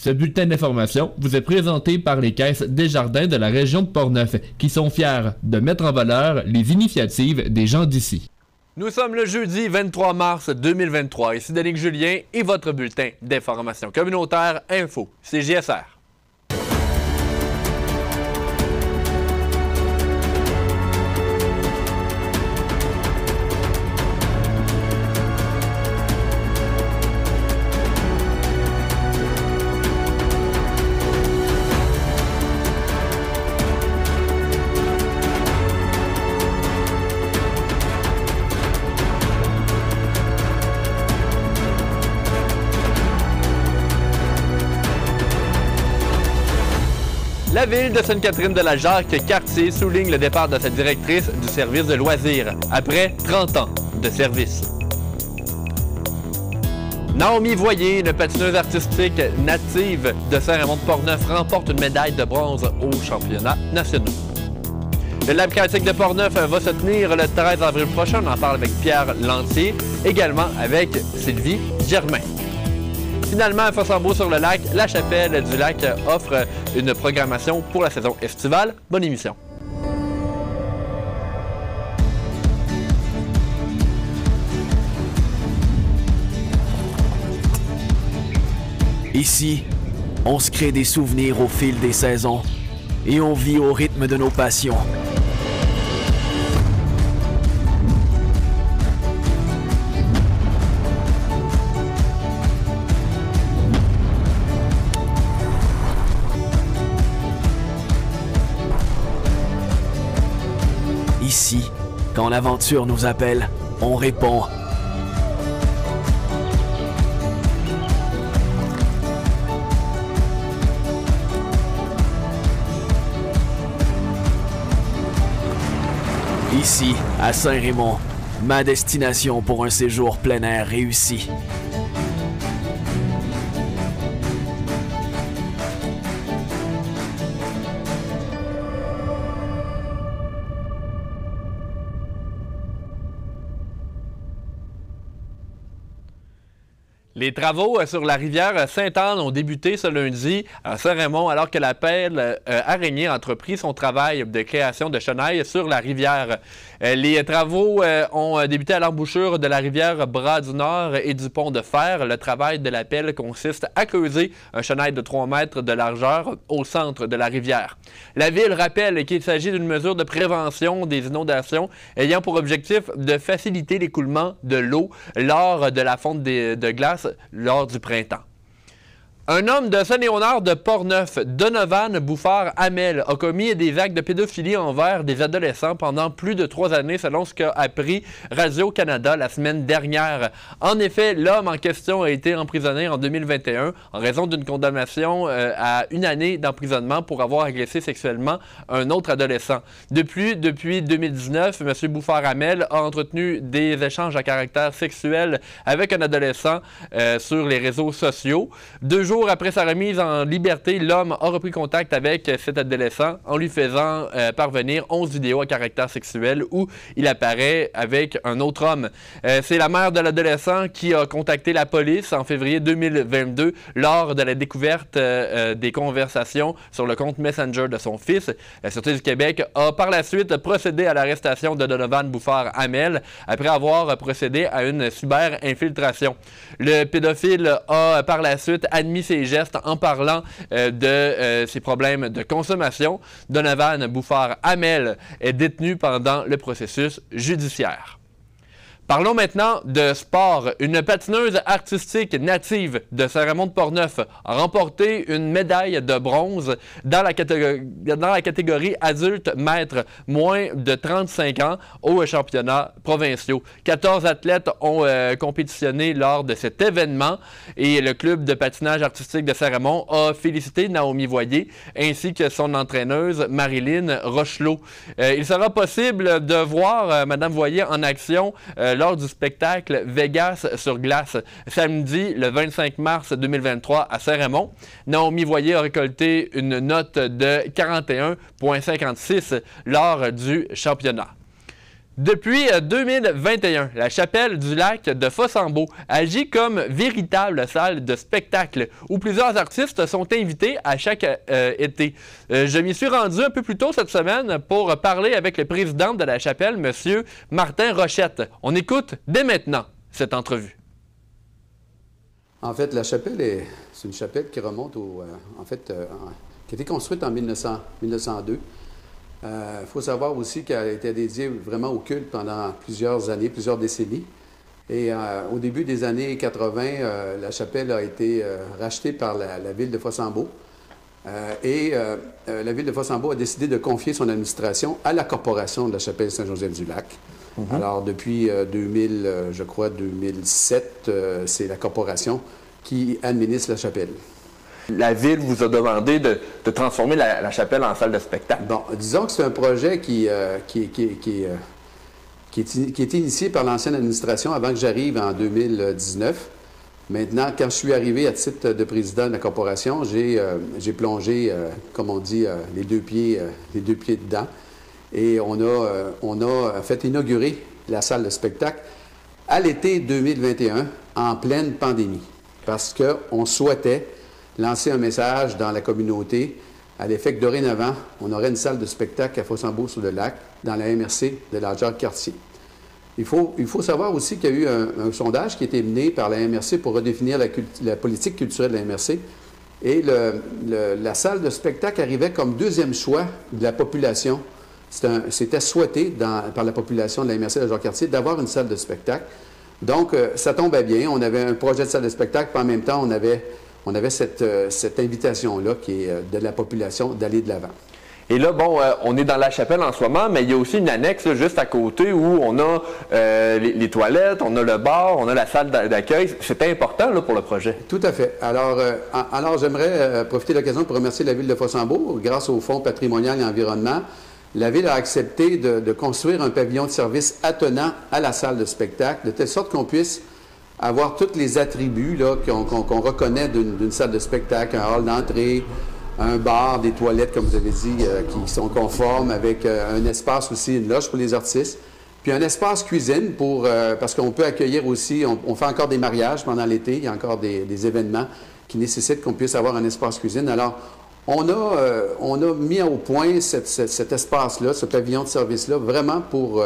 Ce bulletin d'information vous est présenté par les caisses Desjardins de la région de Portneuf, qui sont fiers de mettre en valeur les initiatives des gens d'ici. Nous sommes le jeudi 23 mars 2023. Ici Danick Julien et votre bulletin d'information communautaire Info, CJSR. La ville de Sainte-Catherine-de-la-Jacques-Cartier souligne le départ de sa directrice du service de loisirs après 30 ans de service. Naomi Voyer, une patineuse artistique native de Saint-Raymond-de-Portneuf, remporte une médaille de bronze aux championnats nationaux. Le Lab créatique de Portneuf va se tenir le 13 avril prochain. On en parle avec Pierre Lantier, également avec Sylvie Germain. Finalement, à Fossambeau-sur-le-Lac, la Chapelle du Lac offre une programmation pour la saison estivale. Bonne émission. Ici, on se crée des souvenirs au fil des saisons et on vit au rythme de nos passions. Ici, quand l'aventure nous appelle, on répond. Ici, à Saint-Raymond, ma destination pour un séjour plein air réussi. Les travaux sur la rivière Sainte-Anne ont débuté ce lundi à Saint-Raymond alors que la pelle araignée a entrepris son travail de création de chenilles sur la rivière. Les travaux ont débuté à l'embouchure de la rivière Bras du Nord et du pont de fer. Le travail de la pelle consiste à creuser un chenail de 3 mètres de largeur au centre de la rivière. La ville rappelle qu'il s'agit d'une mesure de prévention des inondations ayant pour objectif de faciliter l'écoulement de l'eau lors de la fonte de glace lors du printemps. Un homme de Saint-Léonard de Portneuf, Donovan Bouffard-Hamel, a commis des actes de pédophilie envers des adolescents pendant plus de 3 années, selon ce qu'a appris Radio-Canada la semaine dernière. En effet, l'homme en question a été emprisonné en 2021 en raison d'une condamnation à 1 année d'emprisonnement pour avoir agressé sexuellement un autre adolescent. Depuis 2019, M. Bouffard-Hamel a entretenu des échanges à caractère sexuel avec un adolescent sur les réseaux sociaux. 2 jours après sa remise en liberté, l'homme a repris contact avec cet adolescent en lui faisant parvenir 11 vidéos à caractère sexuel où il apparaît avec un autre homme. C'est la mère de l'adolescent qui a contacté la police en février 2022 lors de la découverte des conversations sur le compte Messenger de son fils. La Sûreté du Québec a par la suite procédé à l'arrestation de Donovan Bouffard-Hamel après avoir procédé à une cyber-infiltration. Le pédophile a par la suite admis ses gestes en parlant de ses problèmes de consommation. Donovan Bouffard-Hamel est détenu pendant le processus judiciaire. Parlons maintenant de sport. Une patineuse artistique native de Saint-Raymond-de-Portneuf a remporté une médaille de bronze dans la catégorie adulte maître moins de 35 ans aux championnats provinciaux. 14 athlètes ont compétitionné lors de cet événement et le club de patinage artistique de Saint-Raymond a félicité Naomi Voyer ainsi que son entraîneuse Marilyn Rochelot. Il sera possible de voir Mme Voyer en action lors du spectacle Vegas sur glace, samedi le 25 mars 2023 à Saint-Raymond. Naomi Voyer a récolté une note de 41,56 lors du championnat. Depuis 2021, la Chapelle du Lac de Fossambeau agit comme véritable salle de spectacle où plusieurs artistes sont invités à chaque été. Je m'y suis rendu un peu plus tôt cette semaine pour parler avec le président de la Chapelle, M. Martin Rochette. On écoute dès maintenant cette entrevue. En fait, la chapelle, c'est une chapelle qui remonte qui a été construite en 1902. Il faut savoir aussi qu'elle a été dédiée vraiment au culte pendant plusieurs années, plusieurs décennies. Et au début des années 80, la chapelle a été rachetée par la ville de Fossambeau. La ville de Fossambeau a décidé de confier son administration à la corporation de la chapelle Saint-Joseph-du-Lac. Alors, depuis 2007, c'est la corporation qui administre la chapelle. La Ville vous a demandé de transformer la chapelle en salle de spectacle. Bon, disons que c'est un projet qui est initié par l'ancienne administration avant que j'arrive en 2019. Maintenant, quand je suis arrivé à titre de président de la corporation, j'ai plongé, comme on dit, les deux pieds dedans. Et on a fait inaugurer la salle de spectacle à l'été 2021, en pleine pandémie, parce qu'on souhaitait lancer un message dans la communauté à l'effet que dorénavant, on aurait une salle de spectacle à Fossambeau-sur-le-Lac, dans la MRC de la Jacques-Cartier. Il faut savoir aussi qu'il y a eu un sondage qui a été mené par la MRC pour redéfinir la politique culturelle de la MRC. Et la salle de spectacle arrivait comme deuxième choix de la population. C'était souhaité par la population de la MRC de la Jacques-Cartier d'avoir une salle de spectacle. Donc, ça tombait bien. On avait un projet de salle de spectacle, puis en même temps, on avait cette invitation-là qui est de la population d'aller de l'avant. Et là, bon, on est dans la chapelle en ce moment, mais il y a aussi une annexe là, juste à côté où on a les toilettes, on a le bar, on a la salle d'accueil. C'était important là, pour le projet. Tout à fait. Alors j'aimerais profiter de l'occasion pour remercier la Ville de Fossambeau. Grâce au Fonds patrimonial et environnement, la Ville a accepté de construire un pavillon de service attenant à la salle de spectacle, de telle sorte qu'on puisse avoir tous les attributs qu'on reconnaît d'une salle de spectacle, un hall d'entrée, un bar, des toilettes, comme vous avez dit, qui sont conformes, avec un espace aussi, une loge pour les artistes, puis un espace cuisine parce qu'on peut accueillir aussi, on fait encore des mariages pendant l'été, il y a encore des événements qui nécessitent qu'on puisse avoir un espace cuisine. Alors, on a mis au point cet espace-là, ce pavillon de service-là, vraiment pour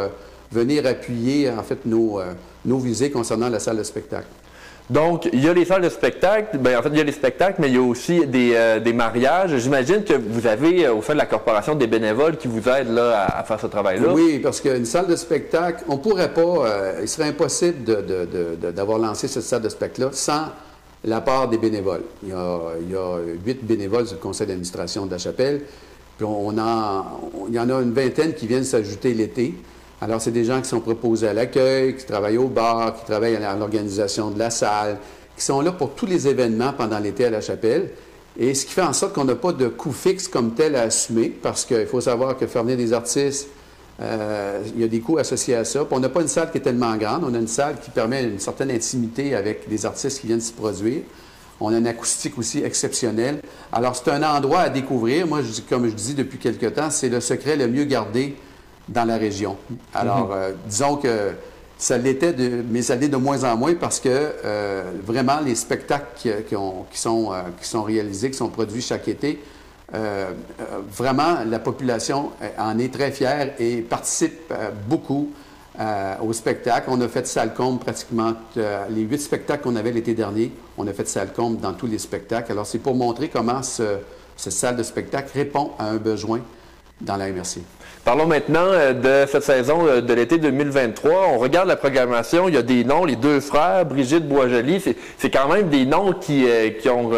venir appuyer, en fait, nos visées concernant la salle de spectacle. Donc, il y a les salles de spectacle, bien, en fait, il y a les spectacles, mais il y a aussi des mariages. J'imagine que vous avez, au sein de la corporation, des bénévoles qui vous aident là, à faire ce travail-là. Oui, parce qu'une salle de spectacle, on ne pourrait pas, il serait impossible d'avoir lancé cette salle de spectacle-là sans la part des bénévoles. Il y a 8 bénévoles sur le conseil d'administration de la chapelle, puis il y en a une vingtaine qui viennent s'ajouter l'été. Alors, c'est des gens qui sont proposés à l'accueil, qui travaillent au bar, qui travaillent à l'organisation de la salle, qui sont là pour tous les événements pendant l'été à la chapelle. Et ce qui fait en sorte qu'on n'a pas de coût fixe comme tel à assumer, parce qu'il faut savoir que faire venir des artistes, il y a des coûts associés à ça. Puis on n'a pas une salle qui est tellement grande. On a une salle qui permet une certaine intimité avec des artistes qui viennent s'y produire. On a une acoustique aussi exceptionnelle. Alors, c'est un endroit à découvrir. Moi, comme je dis depuis quelque temps, c'est le secret le mieux gardé dans la région. Alors, disons que ça l'était, mais ça l'est de moins en moins parce que vraiment, les spectacles qui sont réalisés, qui sont produits chaque été, vraiment, la population en est très fière et participe beaucoup au spectacle. On a fait salle-comble pratiquement les 8 spectacles qu'on avait l'été dernier. On a fait salle-comble dans tous les spectacles. Alors, c'est pour montrer comment cette salle de spectacle répond à un besoin dans la MRC. Parlons maintenant de cette saison de l'été 2023. On regarde la programmation, il y a des noms, les deux frères, Brigitte Boisjoli, c'est quand même des noms qui ont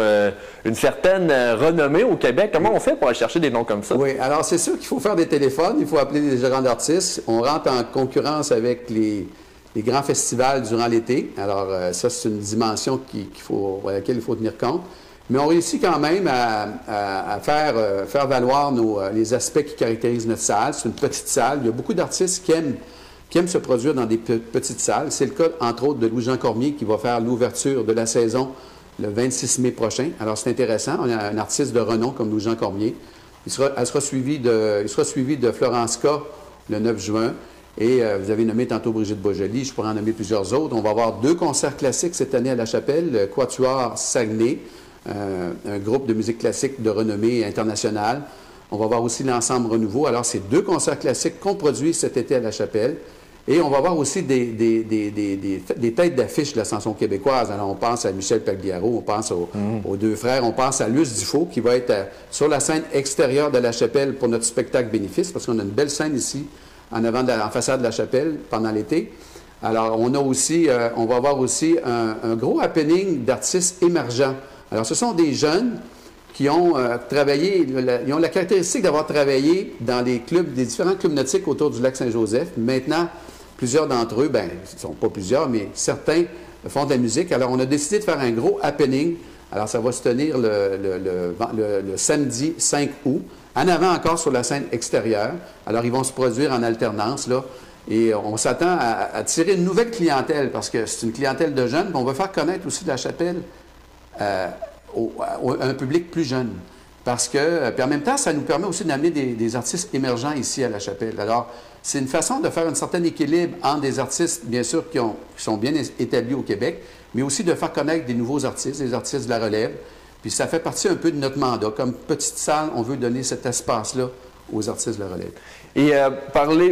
une certaine renommée au Québec. Comment on fait pour aller chercher des noms comme ça? Oui, alors c'est sûr qu'il faut faire des téléphones, il faut appeler les gérants d'artistes. On rentre en concurrence avec les grands festivals durant l'été. Alors ça, c'est une dimension à laquelle il faut tenir compte. Mais on réussit quand même à faire valoir les aspects qui caractérisent notre salle. C'est une petite salle. Il y a beaucoup d'artistes qui aiment se produire dans des petites salles. C'est le cas, entre autres, de Louis-Jean Cormier qui va faire l'ouverture de la saison le 26 mai prochain. Alors, c'est intéressant. On a un artiste de renom comme Louis-Jean Cormier. Il sera suivi de Florence K le 9 juin. Et vous avez nommé tantôt Brigitte Boisjoli, je pourrais en nommer plusieurs autres. On va avoir 2 concerts classiques cette année à La Chapelle, le Quatuor Saguenay, un groupe de musique classique de renommée internationale. On va voir aussi l'Ensemble Renouveau. Alors, c'est 2 concerts classiques qu'on produit cet été à La Chapelle. Et on va voir aussi des têtes d'affiche de la chanson québécoise. Alors, on pense à Michel Pagliaro, on pense aux 2 frères, on pense à Luce Dufault, qui va être sur la scène extérieure de La Chapelle pour notre spectacle bénéfice, parce qu'on a une belle scène ici, en façade de La Chapelle, pendant l'été. Alors, on va avoir aussi un gros happening d'artistes émergents. Alors, ce sont des jeunes qui ont travaillé, ils ont la caractéristique d'avoir travaillé dans des différents clubs nautiques autour du lac Saint-Joseph. Maintenant, plusieurs d'entre eux, bien, ce ne sont pas plusieurs, mais certains font de la musique. Alors, on a décidé de faire un gros happening. Alors, ça va se tenir le samedi 5 août, en avant encore sur la scène extérieure. Alors, ils vont se produire en alternance, là. Et on s'attend à attirer une nouvelle clientèle, parce que c'est une clientèle de jeunes. On va faire connaître aussi La Chapelle un public plus jeune. Parce que, puis en même temps, ça nous permet aussi d'amener des artistes émergents ici à La Chapelle. Alors, c'est une façon de faire un certain équilibre entre des artistes, bien sûr, qui sont bien établis au Québec, mais aussi de faire connaître des nouveaux artistes, des artistes de la relève. Puis ça fait partie un peu de notre mandat. Comme petite salle, on veut donner cet espace-là aux artistes de la relève. Et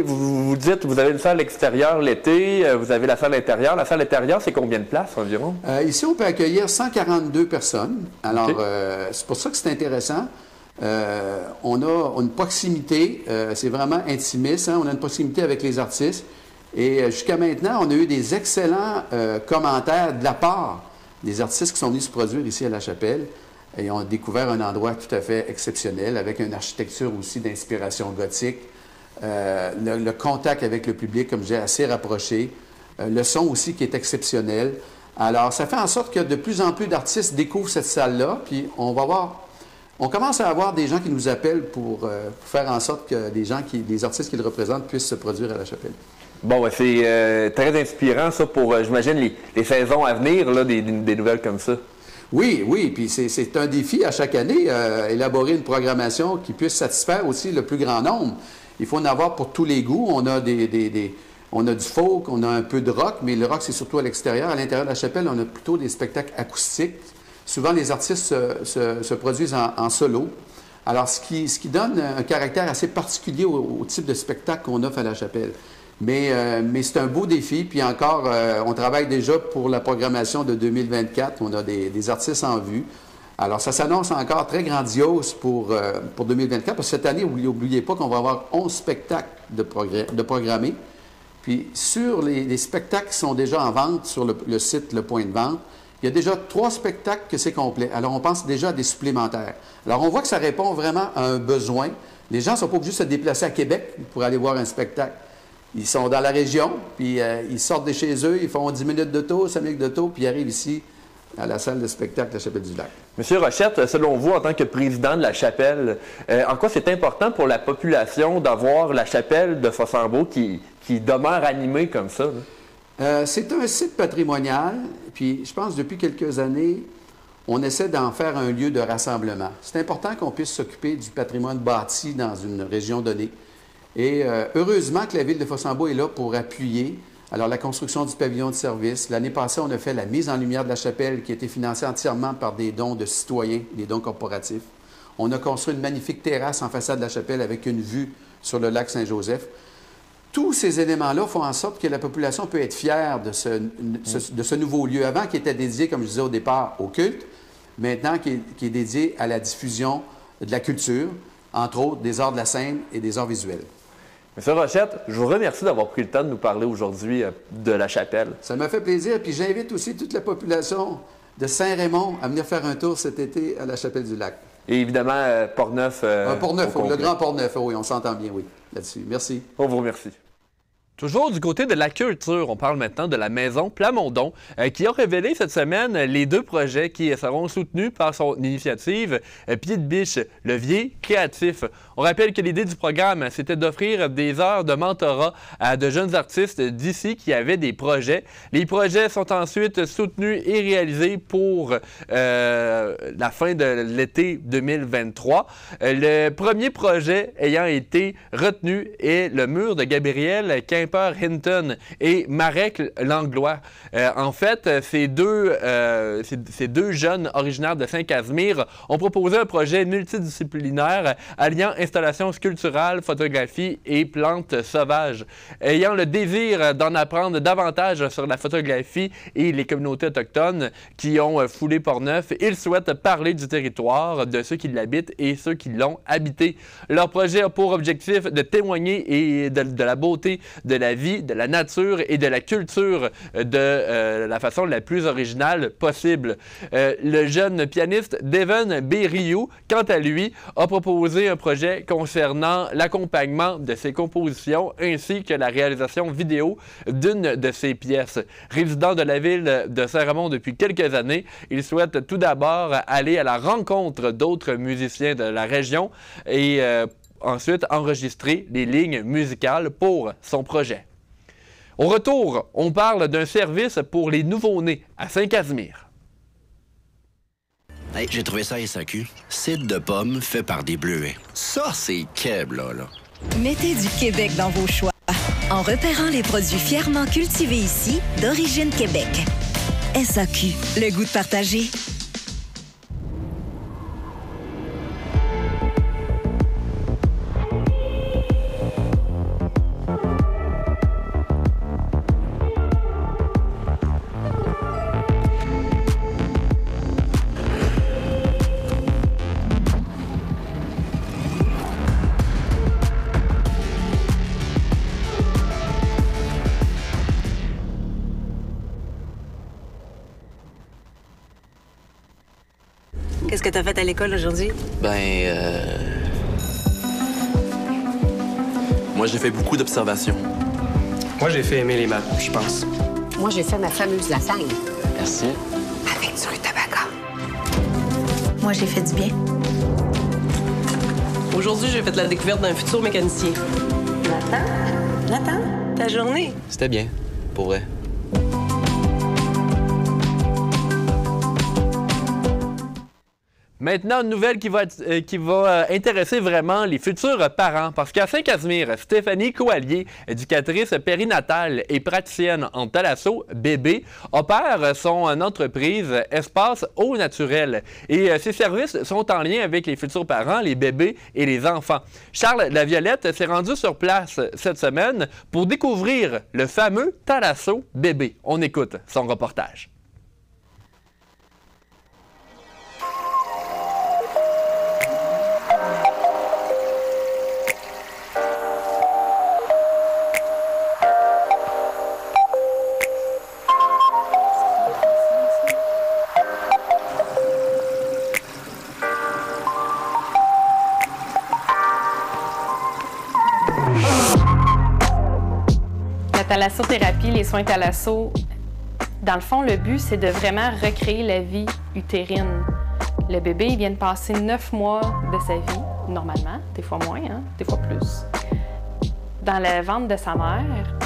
vous dites, vous avez une salle extérieure l'été, vous avez la salle intérieure. La salle intérieure, c'est combien de places environ? Ici, on peut accueillir 142 personnes. Alors, c'est pour ça que c'est intéressant. On a une proximité, c'est vraiment intimiste, hein? On a une proximité avec les artistes. Et jusqu'à maintenant, on a eu des excellents commentaires de la part des artistes qui sont venus se produire ici à La Chapelle. Et ont découvert un endroit tout à fait exceptionnel, avec une architecture aussi d'inspiration gothique. Le contact avec le public, comme j'ai assez rapproché. Le son aussi qui est exceptionnel. Alors, ça fait en sorte que de plus en plus d'artistes découvrent cette salle-là. Puis on commence à avoir des gens qui nous appellent pour faire en sorte que des artistes qui le représentent puissent se produire à La Chapelle. Bon, c'est très inspirant, ça, pour, j'imagine, les saisons à venir, là, des nouvelles comme ça. Oui, puis c'est un défi à chaque année, élaborer une programmation qui puisse satisfaire aussi le plus grand nombre. Il faut en avoir pour tous les goûts. On a on a du folk, on a un peu de rock, mais le rock, c'est surtout à l'extérieur. À l'intérieur de La Chapelle, on a plutôt des spectacles acoustiques. Souvent, les artistes se produisent en solo. Alors, ce qui donne un caractère assez particulier au type de spectacle qu'on offre à La Chapelle. Mais c'est un beau défi. Puis encore, on travaille déjà pour la programmation de 2024. On a des artistes en vue. Alors, ça s'annonce encore très grandiose pour 2024. Parce que cette année, n'oubliez pas qu'on va avoir 11 spectacles de programmés. Puis, sur les spectacles qui sont déjà en vente sur le site Le Point de Vente, il y a déjà 3 spectacles que c'est complet. Alors, on pense déjà à des supplémentaires. Alors, on voit que ça répond vraiment à un besoin. Les gens ne sont pas obligés de se déplacer à Québec pour aller voir un spectacle. Ils sont dans la région, puis ils sortent de chez eux, ils font 10 minutes d'auto, 5 minutes d'auto, puis ils arrivent ici à la salle de spectacle de la Chapelle-du-Lac. Monsieur Rochette, selon vous, en tant que président de la Chapelle, en quoi c'est important pour la population d'avoir la Chapelle de Fossambeau qui demeure animée comme ça? C'est un site patrimonial, puis je pense depuis quelques années, on essaie d'en faire un lieu de rassemblement. C'est important qu'on puisse s'occuper du patrimoine bâti dans une région donnée. Et heureusement que la Ville de Fossambeau est là pour appuyer alors la construction du pavillon de service. L'année passée, on a fait la mise en lumière de la Chapelle qui a été financée entièrement par des dons de citoyens, des dons corporatifs. On a construit une magnifique terrasse en façade de la Chapelle avec une vue sur le lac Saint-Joseph. Tous ces éléments-là font en sorte que la population peut être fière de ce nouveau lieu. Avant, qui était dédié, comme je disais au départ, au culte, maintenant qui est dédié à la diffusion de la culture, entre autres des arts de la scène et des arts visuels. Monsieur Rochette, je vous remercie d'avoir pris le temps de nous parler aujourd'hui de la Chapelle. Ça m'a fait plaisir, puis j'invite aussi toute la population de Saint-Raymond à venir faire un tour cet été à la Chapelle-du-Lac. Et évidemment, Portneuf. Portneuf, le Grand Portneuf, oui, on s'entend bien, oui, là-dessus. Merci. On vous remercie. Toujours du côté de la culture, on parle maintenant de la Maison Plamondon, qui a révélé cette semaine les 2 projets qui seront soutenus par son initiative Pied de biche, levier créatif. On rappelle que l'idée du programme, c'était d'offrir des heures de mentorat à de jeunes artistes d'ici qui avaient des projets. Les projets sont ensuite soutenus et réalisés pour la fin de l'été 2023. Le premier projet ayant été retenu est le mur de Gabriel Quimper Saint-Peur-Hinton et Marek Langlois. En fait, ces deux jeunes originaires de Saint-Casimir ont proposé un projet multidisciplinaire alliant installations sculpturales, photographie et plantes sauvages. Ayant le désir d'en apprendre davantage sur la photographie et les communautés autochtones qui ont foulé Portneuf, ils souhaitent parler du territoire, de ceux qui l'habitent et ceux qui l'ont habité. Leur projet a pour objectif de témoigner de la beauté de la vie, de la nature et de la culture de la façon la plus originale possible. Le jeune pianiste Devon Berriou, quant à lui, a proposé un projet concernant l'accompagnement de ses compositions ainsi que la réalisation vidéo d'une de ses pièces. Résident de la ville de Saint-Raymond depuis quelques années, il souhaite tout d'abord aller à la rencontre d'autres musiciens de la région et ensuite enregistrer les lignes musicales pour son projet. Au retour, on parle d'un service pour les nouveau-nés à Saint-Casimir. Hey, j'ai trouvé ça à SAQ. Cidre de pomme fait par des bleuets. Ça, c'est Keb, là. Mettez du Québec dans vos choix en repérant les produits fièrement cultivés ici, d'origine Québec. SAQ, le goût de partager. Qu'est-ce que t'as fait à l'école aujourd'hui? Moi, j'ai fait beaucoup d'observations. Moi, j'ai fait aimer les maths, je pense. Moi, j'ai fait ma fameuse lasagne. Merci. Avec du rutabaga. Moi, j'ai fait du bien. Aujourd'hui, j'ai fait la découverte d'un futur mécanicien. Nathan, ta journée? C'était bien, pour vrai. Maintenant, une nouvelle qui va intéresser vraiment les futurs parents, parce qu'à Saint-Casimir, Stéphanie Coallier, éducatrice périnatale et praticienne en thalasso bébé, opère son entreprise Espace Eau Naturelle. Et ses services sont en lien avec les futurs parents, les bébés et les enfants. Charles Laviolette s'est rendu sur place cette semaine pour découvrir le fameux thalasso bébé. On écoute son reportage. La thalassothérapie, les soins thalasso, dans le fond, le but, c'est de vraiment recréer la vie utérine. Le bébé, il vient de passer 9 mois de sa vie, normalement, des fois moins, des fois plus, dans le ventre de sa mère.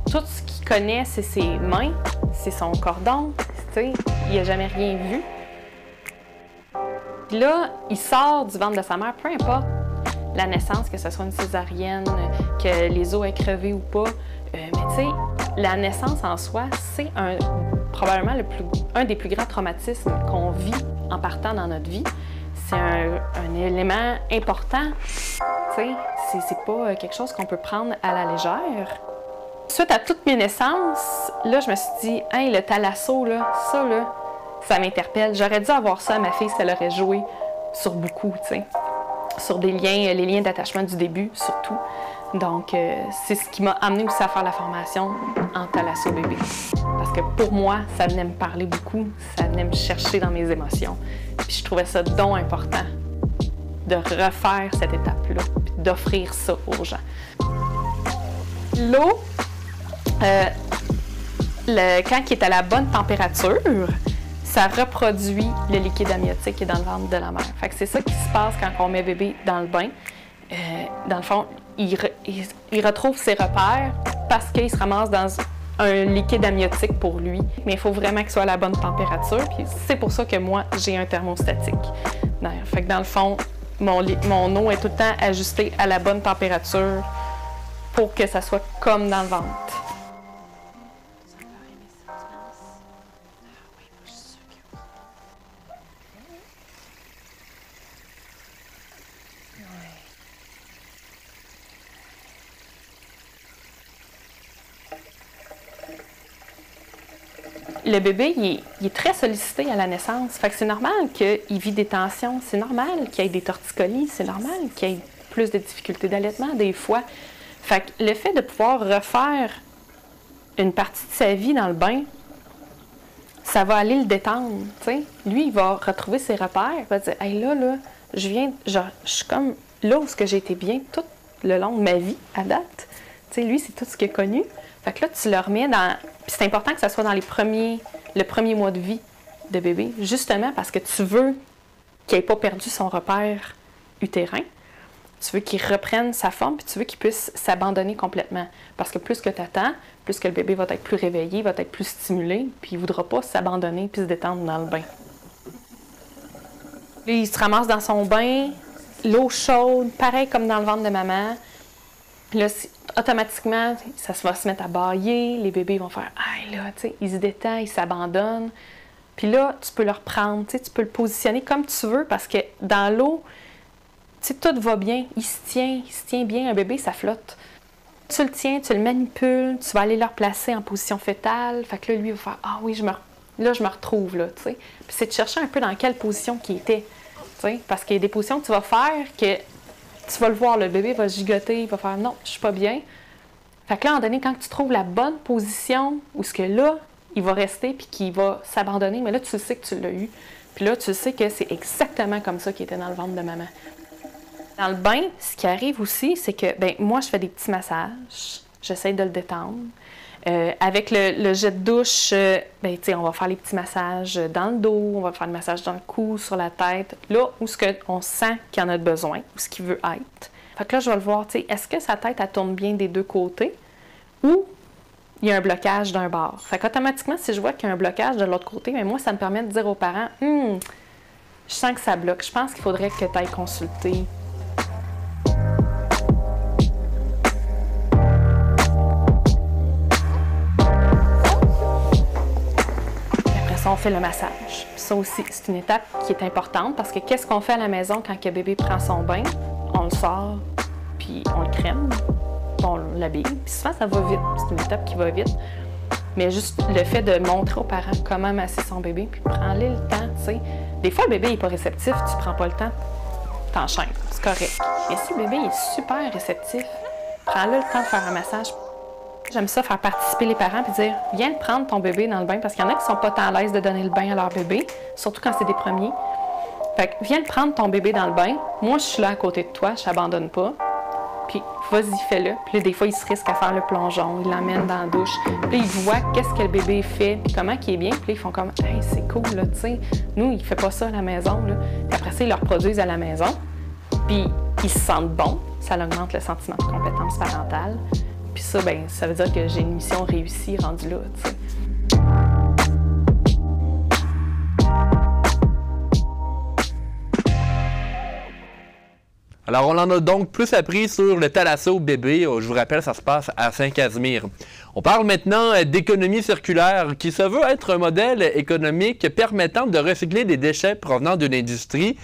Tout ce qu'il connaît, c'est ses mains, c'est son cordon, il n'a jamais rien vu. Puis là, il sort du ventre de sa mère, peu importe la naissance, que ce soit une césarienne, que les os aient crevé ou pas. Mais tu sais, la naissance en soi, c'est probablement un des plus grands traumatismes qu'on vit en partant dans notre vie. C'est un élément important. Tu sais, c'est pas quelque chose qu'on peut prendre à la légère. Suite à toutes mes naissances, là, je me suis dit, hey, le thalasso, là, ça m'interpelle. J'aurais dû avoir ça à ma fille, ça l'aurait joué sur beaucoup, tu sais. Sur des liens, les liens d'attachement du début, surtout. Donc, c'est ce qui m'a amené aussi à faire la formation en thalasso bébé. Parce que pour moi, ça venait me parler beaucoup, ça venait me chercher dans mes émotions. Puis je trouvais ça donc important de refaire cette étape-là, puis d'offrir ça aux gens. L'eau, quand il est à la bonne température, ça reproduit le liquide amniotique qui est dans le ventre de la mère. Fait que c'est ça qui se passe quand on met bébé dans le bain. Dans le fond, il retrouve ses repères parce qu'il se ramasse dans un liquide amniotique pour lui. Mais il faut vraiment qu'il soit à la bonne température. Puis c'est pour ça que moi, j'ai un thermostatique. Fait que dans le fond, mon eau est tout le temps ajustée à la bonne température pour que ça soit comme dans le ventre. Le bébé, il est très sollicité à la naissance. Fait que c'est normal qu'il vit des tensions. C'est normal qu'il y ait des torticolis. C'est normal qu'il y ait plus de difficultés d'allaitement des fois. Fait que le fait de pouvoir refaire une partie de sa vie dans le bain, ça va aller le détendre. T'sais. Lui, il va retrouver ses repères. Il va dire « Hey, là, je suis comme là où j'ai été bien tout le long de ma vie à date. » T'sais, lui, c'est tout ce qu'il a connu. Fait que là, tu le remets dans... Puis c'est important que ça soit dans le premier mois de vie de bébé, justement parce que tu veux qu'il n'ait pas perdu son repère utérin. Tu veux qu'il reprenne sa forme, puis tu veux qu'il puisse s'abandonner complètement. Parce que plus que tu attends, plus que le bébé va être plus réveillé, va être plus stimulé, puis il ne voudra pas s'abandonner puis se détendre dans le bain. Là, il se ramasse dans son bain, l'eau chaude, pareil comme dans le ventre de maman. Puis là, automatiquement, ça va se mettre à bâiller, les bébés vont faire « Ah là, tu sais, ils se détendent, ils s'abandonnent. » Puis là, tu peux le reprendre, tu sais, tu peux le positionner comme tu veux parce que dans l'eau, tu sais, tout va bien, il se tient bien, un bébé, ça flotte. Tu le tiens, tu le manipules, tu vas aller le replacer en position fœtale. Fait que là, lui, il va faire « Ah oui, je me retrouve, là, tu sais. » Puis c'est de chercher un peu dans quelle position qu'il était, tu sais, parce qu'il y a des positions que tu vas faire que tu vas le voir, le bébé va gigoter, il va faire « Non, je suis pas bien. » Fait que là, à un moment donné, quand tu trouves la bonne position, où ce que là, il va rester puis qu'il va s'abandonner, mais là, tu sais que tu l'as eu. Puis là, tu sais que c'est exactement comme ça qu'il était dans le ventre de maman. Dans le bain, ce qui arrive aussi, c'est que, moi, je fais des petits massages. J'essaie de le détendre. Avec le jet de douche, on va faire les petits massages dans le dos, on va faire le massage dans le cou, sur la tête, là où on sent qu'il en a besoin, où ce qu'il veut être. Fait que là, je vais le voir, est-ce que sa tête, elle tourne bien des deux côtés ou il y a un blocage d'un bord. Fait qu'automatiquement, si je vois qu'il y a un blocage de l'autre côté, moi, ça me permet de dire aux parents, je sens que ça bloque, je pense qu'il faudrait que tu ailles consulter. On fait le massage. Ça aussi, c'est une étape qui est importante parce que qu'est-ce qu'on fait à la maison quand le bébé prend son bain? On le sort, puis on le crème, puis on l'habille. Puis souvent, ça va vite. C'est une étape qui va vite. Mais juste le fait de montrer aux parents comment masser son bébé, puis prends-le le temps, tu sais. Des fois, le bébé n'est pas réceptif, tu prends pas le temps, t'enchaînes, c'est correct. Mais si le bébé est super réceptif, prends-le le temps de faire un massage. J'aime ça, faire participer les parents puis dire « Viens prendre ton bébé dans le bain » parce qu'il y en a qui sont pas tant à l'aise de donner le bain à leur bébé, surtout quand c'est des premiers. Fait que viens prendre ton bébé dans le bain. Moi, je suis là à côté de toi, je t'abandonne pas. Puis vas-y, fais-le. Puis là, des fois, il se risque à faire le plongeon, il l'emmène dans la douche. Puis là, il voit qu'est-ce que le bébé fait, puis comment il est bien. Puis là, ils font comme « Hey, c'est cool, là, tu sais. Nous, il fait pas ça à la maison, là. » Puis après ça, ils le reproduisent à la maison. Puis ils se sentent bons. Ça augmente le sentiment de compétence parentale. Puis ça, ça veut dire que j'ai une mission réussie rendue là, tu sais. Alors, on en a donc plus appris sur le thalasso bébé. Je vous rappelle, ça se passe à Saint-Casimir. On parle maintenant d'économie circulaire, qui se veut être un modèle économique permettant de recycler des déchets provenant d'une industrie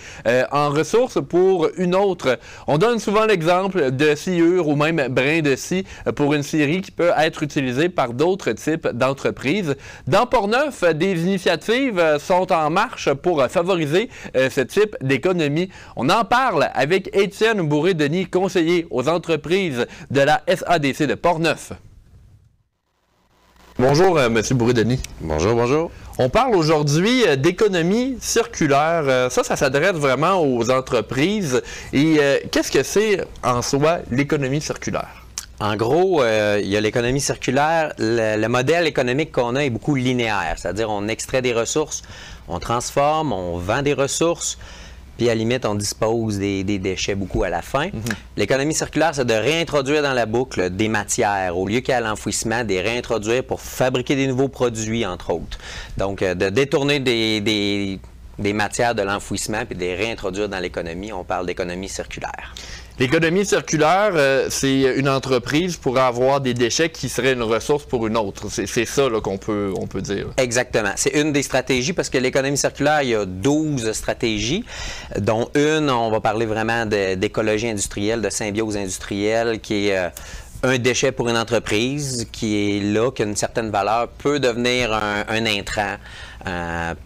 en ressources pour une autre. On donne souvent l'exemple de sciure ou même brin de scie pour une scierie qui peut être utilisée par d'autres types d'entreprises. Dans Portneuf, des initiatives sont en marche pour favoriser ce type d'économie. On en parle avec Étienne Bourré-Denis, conseiller aux entreprises de la SADC de Portneuf. Bonjour, M. Bourré-Denis. Bonjour, bonjour. On parle aujourd'hui d'économie circulaire. Ça s'adresse vraiment aux entreprises. Et qu'est-ce que c'est en soi l'économie circulaire? En gros, il y a l'économie circulaire. Le modèle économique qu'on a est beaucoup linéaire. C'est-à-dire on extrait des ressources, on transforme, on vend des ressources, puis à la limite, on dispose des déchets beaucoup à la fin. L'économie circulaire, c'est de réintroduire dans la boucle des matières. Au lieu qu'il y ait l'enfouissement, de réintroduire pour fabriquer des nouveaux produits, entre autres. Donc, de détourner des des matières de l'enfouissement puis de les réintroduire dans l'économie. On parle d'économie circulaire. L'économie circulaire, c'est une entreprise pour avoir des déchets qui seraient une ressource pour une autre. C'est ça qu'on peut dire. Exactement. C'est une des stratégies parce que l'économie circulaire, il y a 12 stratégies, dont une, on va parler vraiment d'écologie industrielle, de symbiose industrielle, qui est un déchet pour une entreprise qui est là, qui a une certaine valeur, peut devenir un intrant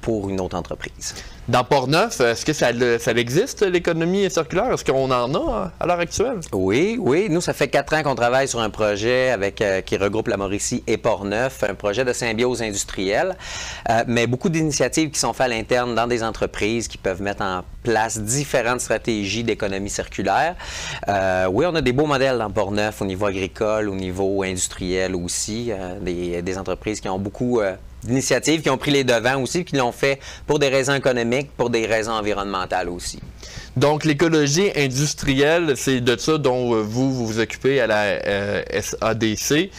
pour une autre entreprise. Dans Portneuf, est-ce que ça existe, l'économie circulaire? Est-ce qu'on en a à l'heure actuelle? Oui. Nous, ça fait 4 ans qu'on travaille sur un projet qui regroupe la Mauricie et Portneuf, un projet de symbiose industrielle, mais beaucoup d'initiatives qui sont faites à l'interne dans des entreprises qui peuvent mettre en place différentes stratégies d'économie circulaire. Oui, on a des beaux modèles dans Portneuf au niveau agricole, au niveau industriel aussi, des entreprises qui ont beaucoup d'initiatives, qui ont pris les devants aussi, qui l'ont fait pour des raisons économiques, pour des raisons environnementales aussi. Donc, l'écologie industrielle, c'est de ça dont vous vous occupez à la SADC.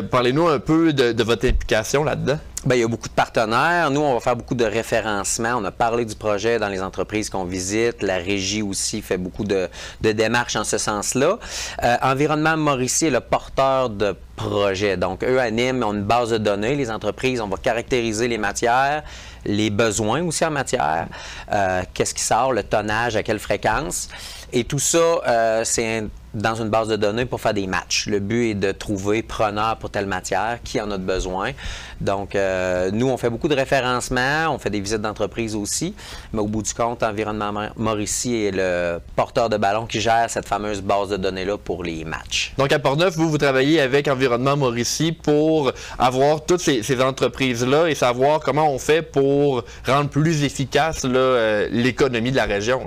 Parlez-nous un peu de votre implication là-dedans. Bien, il y a beaucoup de partenaires. Nous, on va faire beaucoup de référencement. On a parlé du projet dans les entreprises qu'on visite. La régie aussi fait beaucoup de démarches en ce sens-là. Environnement Mauricie est le porteur de projet. Donc, eux animent, ont une base de données. Les entreprises, on va caractériser les matières, les besoins aussi en matière, qu'est-ce qui sort, le tonnage, à quelle fréquence. Et tout ça, c'est dans une base de données pour faire des matchs. Le but est de trouver preneur pour telle matière, qui en a besoin. Donc, nous, on fait beaucoup de référencement, on fait des visites d'entreprise aussi, mais au bout du compte, Environnement Mauricie est le porteur de ballon qui gère cette fameuse base de données-là pour les matchs. Donc, à Portneuf, vous travaillez avec Environnement Mauricie pour avoir toutes ces entreprises-là et savoir comment on fait pour rendre plus efficace l'économie de la région.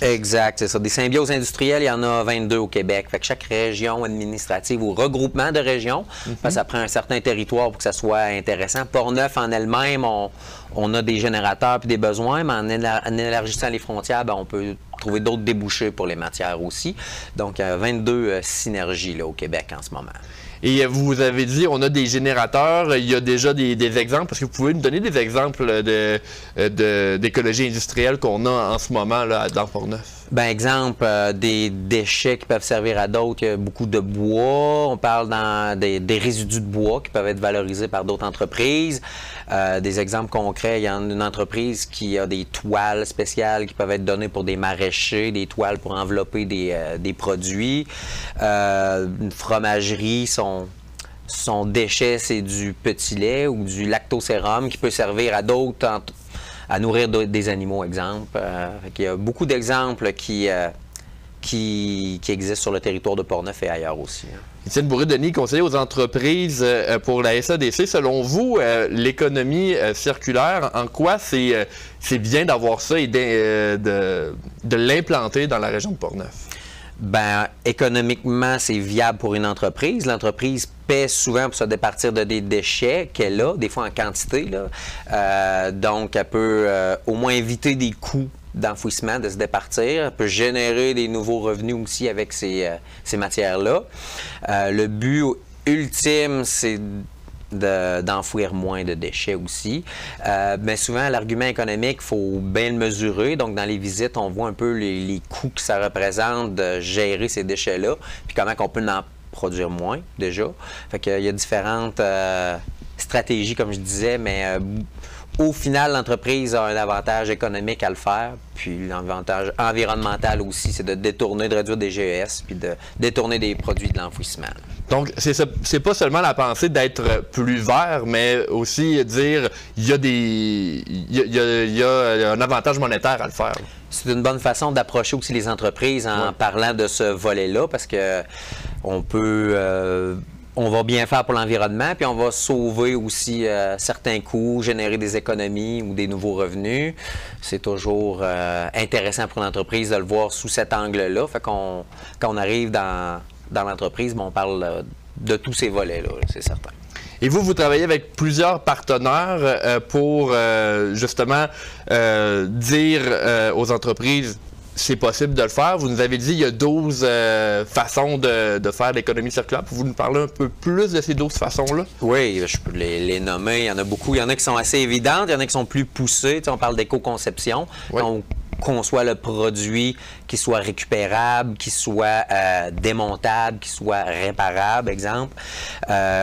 Exact, c'est ça. Des symbioses industrielles, il y en a 22 au Québec. Fait que chaque région administrative ou regroupement de régions, ça prend un certain territoire pour que ça soit intéressant. Portneuf en elle-même, on a des générateurs et des besoins, mais en élargissant les frontières, on peut trouver d'autres débouchés pour les matières aussi. Donc, il y a 22 synergies là, au Québec en ce moment. Et vous avez dit, on a des générateurs, il y a déjà des exemples. Est-ce que vous pouvez nous donner des exemples d'écologie industrielle qu'on a en ce moment là, dans Portneuf? Bien, exemple, des déchets qui peuvent servir à d'autres. Il y a beaucoup de bois. On parle des résidus de bois qui peuvent être valorisés par d'autres entreprises. Des exemples concrets, il y a une entreprise qui a des toiles spéciales qui peuvent être données pour des maraîchers, des toiles pour envelopper des produits. Une fromagerie, son déchet, c'est du petit lait ou du lactosérum qui peut servir à d'autres à nourrir des animaux, exemple. Il y a beaucoup d'exemples qui existent sur le territoire de Portneuf et ailleurs aussi. Étienne Bourré-Denis, conseiller aux entreprises pour la SADC. Selon vous, l'économie circulaire, en quoi c'est bien d'avoir ça et de l'implanter dans la région de Portneuf? Bien, économiquement, c'est viable pour une entreprise. L'entreprise paie souvent pour se départir de des déchets qu'elle a, des fois en quantité. Donc, elle peut au moins éviter des coûts d'enfouissement, de se départir. Elle peut générer des nouveaux revenus aussi avec ces matières-là. Le but ultime, c'est d'enfouir moins de déchets aussi. Mais souvent, l'argument économique, il faut bien le mesurer. Donc, dans les visites, on voit un peu les coûts que ça représente de gérer ces déchets-là, puis comment on peut en produire moins, déjà. Fait qu'il y a différentes stratégies, comme je disais, mais au final, l'entreprise a un avantage économique à le faire, puis l'avantage environnemental aussi, c'est de détourner, de réduire des GES, puis de détourner des produits de l'enfouissement. Donc, c'est pas seulement la pensée d'être plus vert, mais aussi dire il y a un avantage monétaire à le faire. C'est une bonne façon d'approcher aussi les entreprises en parlant de ce volet-là, parce que on va bien faire pour l'environnement, puis on va sauver aussi certains coûts, générer des économies ou des nouveaux revenus. C'est toujours intéressant pour l'entreprise de le voir sous cet angle-là. Fait quand on arrive dans l'entreprise, on parle de tous ces volets-là, c'est certain. Et vous travaillez avec plusieurs partenaires pour justement dire aux entreprises c'est possible de le faire. Vous nous avez dit qu'il y a 12 façons de faire l'économie circulaire. Pouvez-vous nous parler un peu plus de ces 12 façons-là? Oui, je peux les nommer. Il y en a beaucoup. Il y en a qui sont assez évidentes, il y en a qui sont plus poussées. Tu sais, on parle d'éco-conception. Oui. On conçoit le produit qui soit récupérable, qui soit démontable, qui soit réparable, exemple.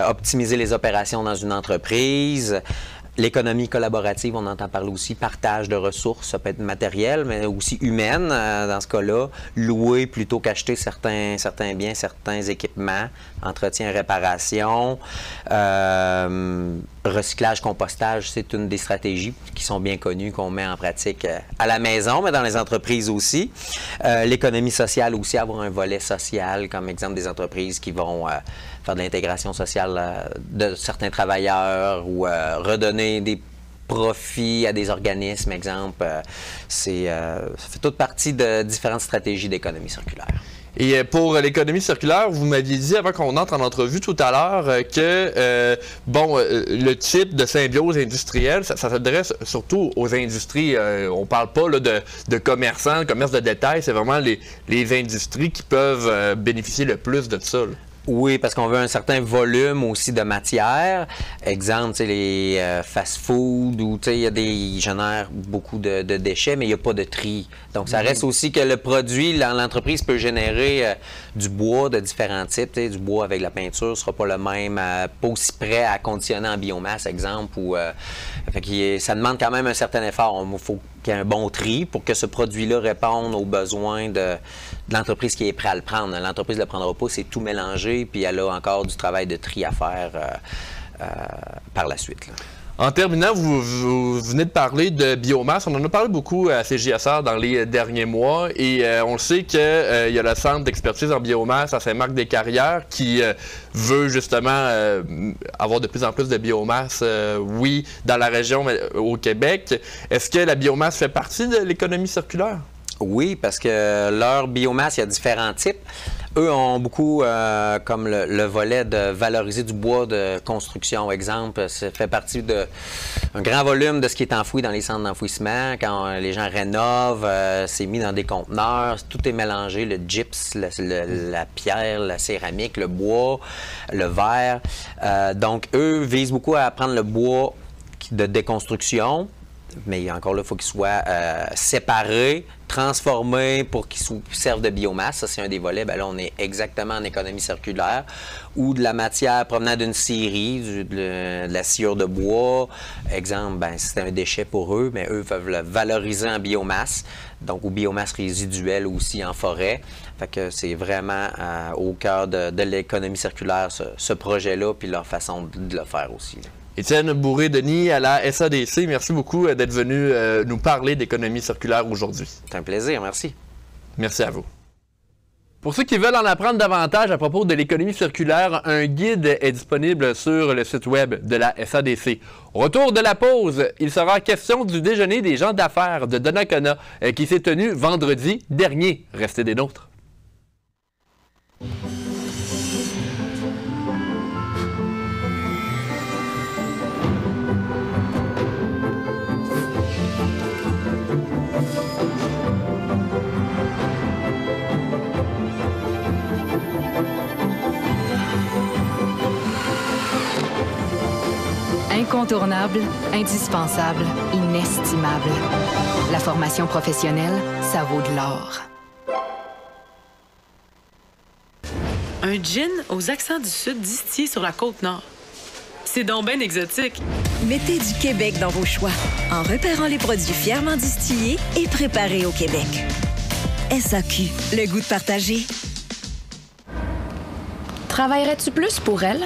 Optimiser les opérations dans une entreprise. L'économie collaborative, on entend parler aussi, partage de ressources, ça peut être matériel, mais aussi humaine dans ce cas-là. Louer plutôt qu'acheter certains biens, certains équipements, entretien, réparation. Recyclage, compostage, c'est une des stratégies qui sont bien connues, qu'on met en pratique à la maison, mais dans les entreprises aussi. L'économie sociale aussi, avoir un volet social, comme exemple des entreprises qui vont faire de l'intégration sociale de certains travailleurs ou redonner des profits à des organismes, exemple. Ça fait toute partie de différentes stratégies d'économie circulaire. Et pour l'économie circulaire, vous m'aviez dit avant qu'on entre en entrevue tout à l'heure que le type de symbiose industrielle, ça s'adresse surtout aux industries. On ne parle pas là, de commerçants, commerce de détail, c'est vraiment les industries qui peuvent bénéficier le plus de ça. Là. Oui, parce qu'on veut un certain volume aussi de matière. Exemple, les fast-food, où ils génèrent beaucoup de déchets, mais il n'y a pas de tri. Donc, ça reste aussi que le produit, l'entreprise peut générer du bois de différents types. Du bois avec la peinture ne sera pas le même, pas aussi prêt à conditionner en biomasse, exemple. Ça demande quand même un certain effort. Il faut qu'il y ait un bon tri pour que ce produit-là réponde aux besoins de l'entreprise qui est prête à le prendre. L'entreprise ne le prendra pas, c'est tout mélangé, puis elle a encore du travail de tri à faire par la suite. Là. En terminant, vous venez de parler de biomasse. On en a parlé beaucoup à CJSR dans les derniers mois et on le sait qu'il y a le centre d'expertise en biomasse à Saint-Marc-des-Carrières qui veut justement avoir de plus en plus de biomasse, oui, dans la région, mais au Québec. Est-ce que la biomasse fait partie de l'économie circulaire? Oui, parce que leur biomasse, il y a différents types. Eux ont beaucoup, comme le volet de valoriser du bois de construction. Exemple, ça fait partie d'un grand volume de ce qui est enfoui dans les centres d'enfouissement. Quand les gens rénovent, c'est mis dans des conteneurs, tout est mélangé, le gyps, la pierre, la céramique, le bois, le verre. Donc, eux visent beaucoup à prendre le bois de déconstruction, mais encore là, il faut qu'il soit séparé, transformé pour qu'il serve de biomasse. Ça, c'est un des volets. Bien là, on est exactement en économie circulaire. Ou de la matière provenant d'une scierie, de la sciure de bois. Exemple, c'est un déchet pour eux, mais eux peuvent le valoriser en biomasse. Donc, ou biomasse résiduelle aussi en forêt. Fait que c'est vraiment au cœur de l'économie circulaire, ce projet-là, puis leur façon de le faire aussi. Là. Étienne Bourré-Denis à la SADC, merci beaucoup d'être venu nous parler d'économie circulaire aujourd'hui. C'est un plaisir, merci. Merci à vous. Pour ceux qui veulent en apprendre davantage à propos de l'économie circulaire, un guide est disponible sur le site web de la SADC. Au retour de la pause, il sera question du déjeuner des gens d'affaires de Donnacona qui s'est tenu vendredi dernier. Restez des nôtres. Incontournable, indispensable, inestimable. La formation professionnelle, ça vaut de l'or. Un gin aux accents du Sud distillé sur la Côte-Nord. C'est donc bien exotique. Mettez du Québec dans vos choix en repérant les produits fièrement distillés et préparés au Québec. SAQ, le goût de partager. Travaillerais-tu plus pour elle?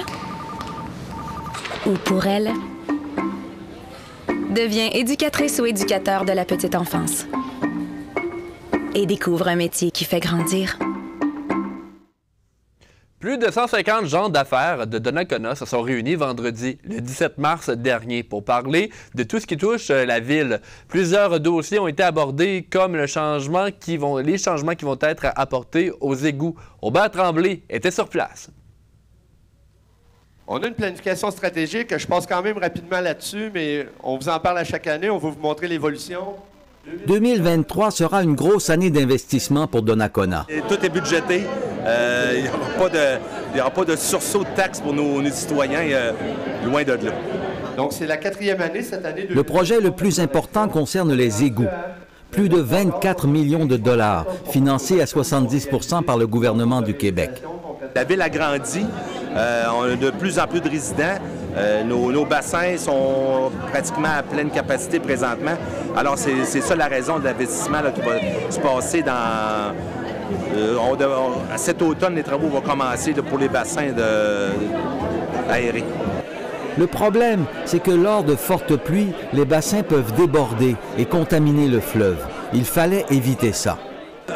Ou pour elle? Deviens éducatrice ou éducateur de la petite enfance. Et découvre un métier qui fait grandir. Plus de 150 gens d'affaires de Donnacona se sont réunis vendredi, le 17 mars dernier, pour parler de tout ce qui touche la ville. Plusieurs dossiers ont été abordés, comme les changements qui vont être apportés aux égouts. Aubert Tremblay était sur place. On a une planification stratégique. Je passe quand même rapidement là-dessus, mais on vous en parle à chaque année. On va vous montrer l'évolution. 2023 sera une grosse année d'investissement pour Donnacona. Tout est budgété. Il n'y aura pas de sursaut de taxes pour nos citoyens, loin de là. Donc, c'est la 4e année cette année. Le projet le plus important concerne les égouts. Plus de 24 millions de dollars, financés à 70 % par le gouvernement du Québec. La ville a grandi. On a de plus en plus de résidents. Nos bassins sont pratiquement à pleine capacité présentement. Alors, c'est ça la raison de l'investissement qui va se passer dans... cet automne, les travaux vont commencer pour les bassins aérés. Le problème, c'est que lors de fortes pluies, les bassins peuvent déborder et contaminer le fleuve. Il fallait éviter ça.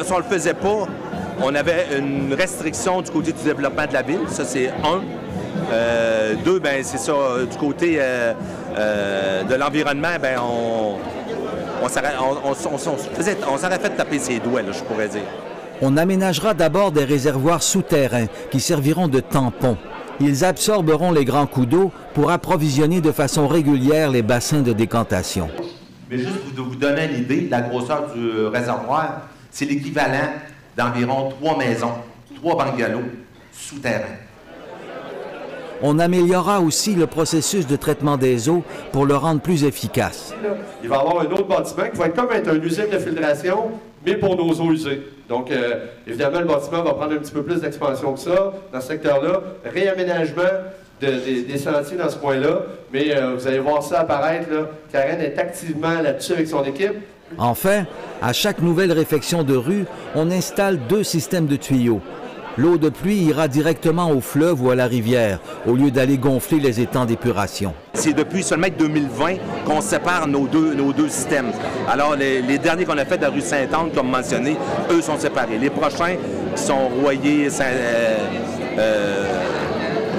Si on ne le faisait pas, on avait une restriction du côté du développement de la ville. Ça, c'est un. Deux, bien, c'est ça, du côté de l'environnement, bien, on s'aurait fait taper ses doigts, là, je pourrais dire. On aménagera d'abord des réservoirs souterrains qui serviront de tampons. Ils absorberont les grands coups d'eau pour approvisionner de façon régulière les bassins de décantation. Mais juste pour vous donner une idée, la grosseur du réservoir, c'est l'équivalent d'environ 3 maisons, 3 bungalows souterrains. On améliorera aussi le processus de traitement des eaux pour le rendre plus efficace. Il va y avoir un autre bâtiment qui va être comme une usine de filtration, mais pour nos eaux usées. Donc, évidemment, le bâtiment va prendre un petit peu plus d'expansion que ça dans ce secteur-là. Réaménagement des sentiers dans ce coin-là, mais vous allez voir ça apparaître. Là. Karen est activement là-dessus avec son équipe. Enfin, à chaque nouvelle réfection de rue, on installe 2 systèmes de tuyaux. L'eau de pluie ira directement au fleuve ou à la rivière, au lieu d'aller gonfler les étangs d'épuration. C'est depuis seulement 2020 qu'on sépare nos deux systèmes. Alors, les derniers qu'on a fait de la rue Sainte-Anne, comme mentionné, eux sont séparés. Les prochains, qui sont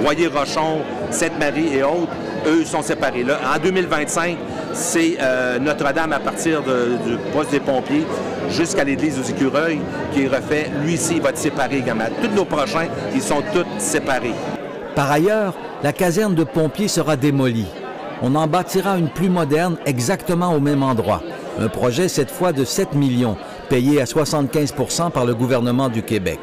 Royer-Rochon, Sainte-Marie et autres, eux sont séparés. Là, en 2025, c'est Notre-Dame à partir du poste des pompiers jusqu'à l'église aux Écureuils qui est refait. Lui ici, il va être séparé également. Tous nos prochains, ils sont tous séparés. Par ailleurs, la caserne de pompiers sera démolie. On en bâtira une plus moderne exactement au même endroit. Un projet cette fois de 7 millions, payé à 75 % par le gouvernement du Québec.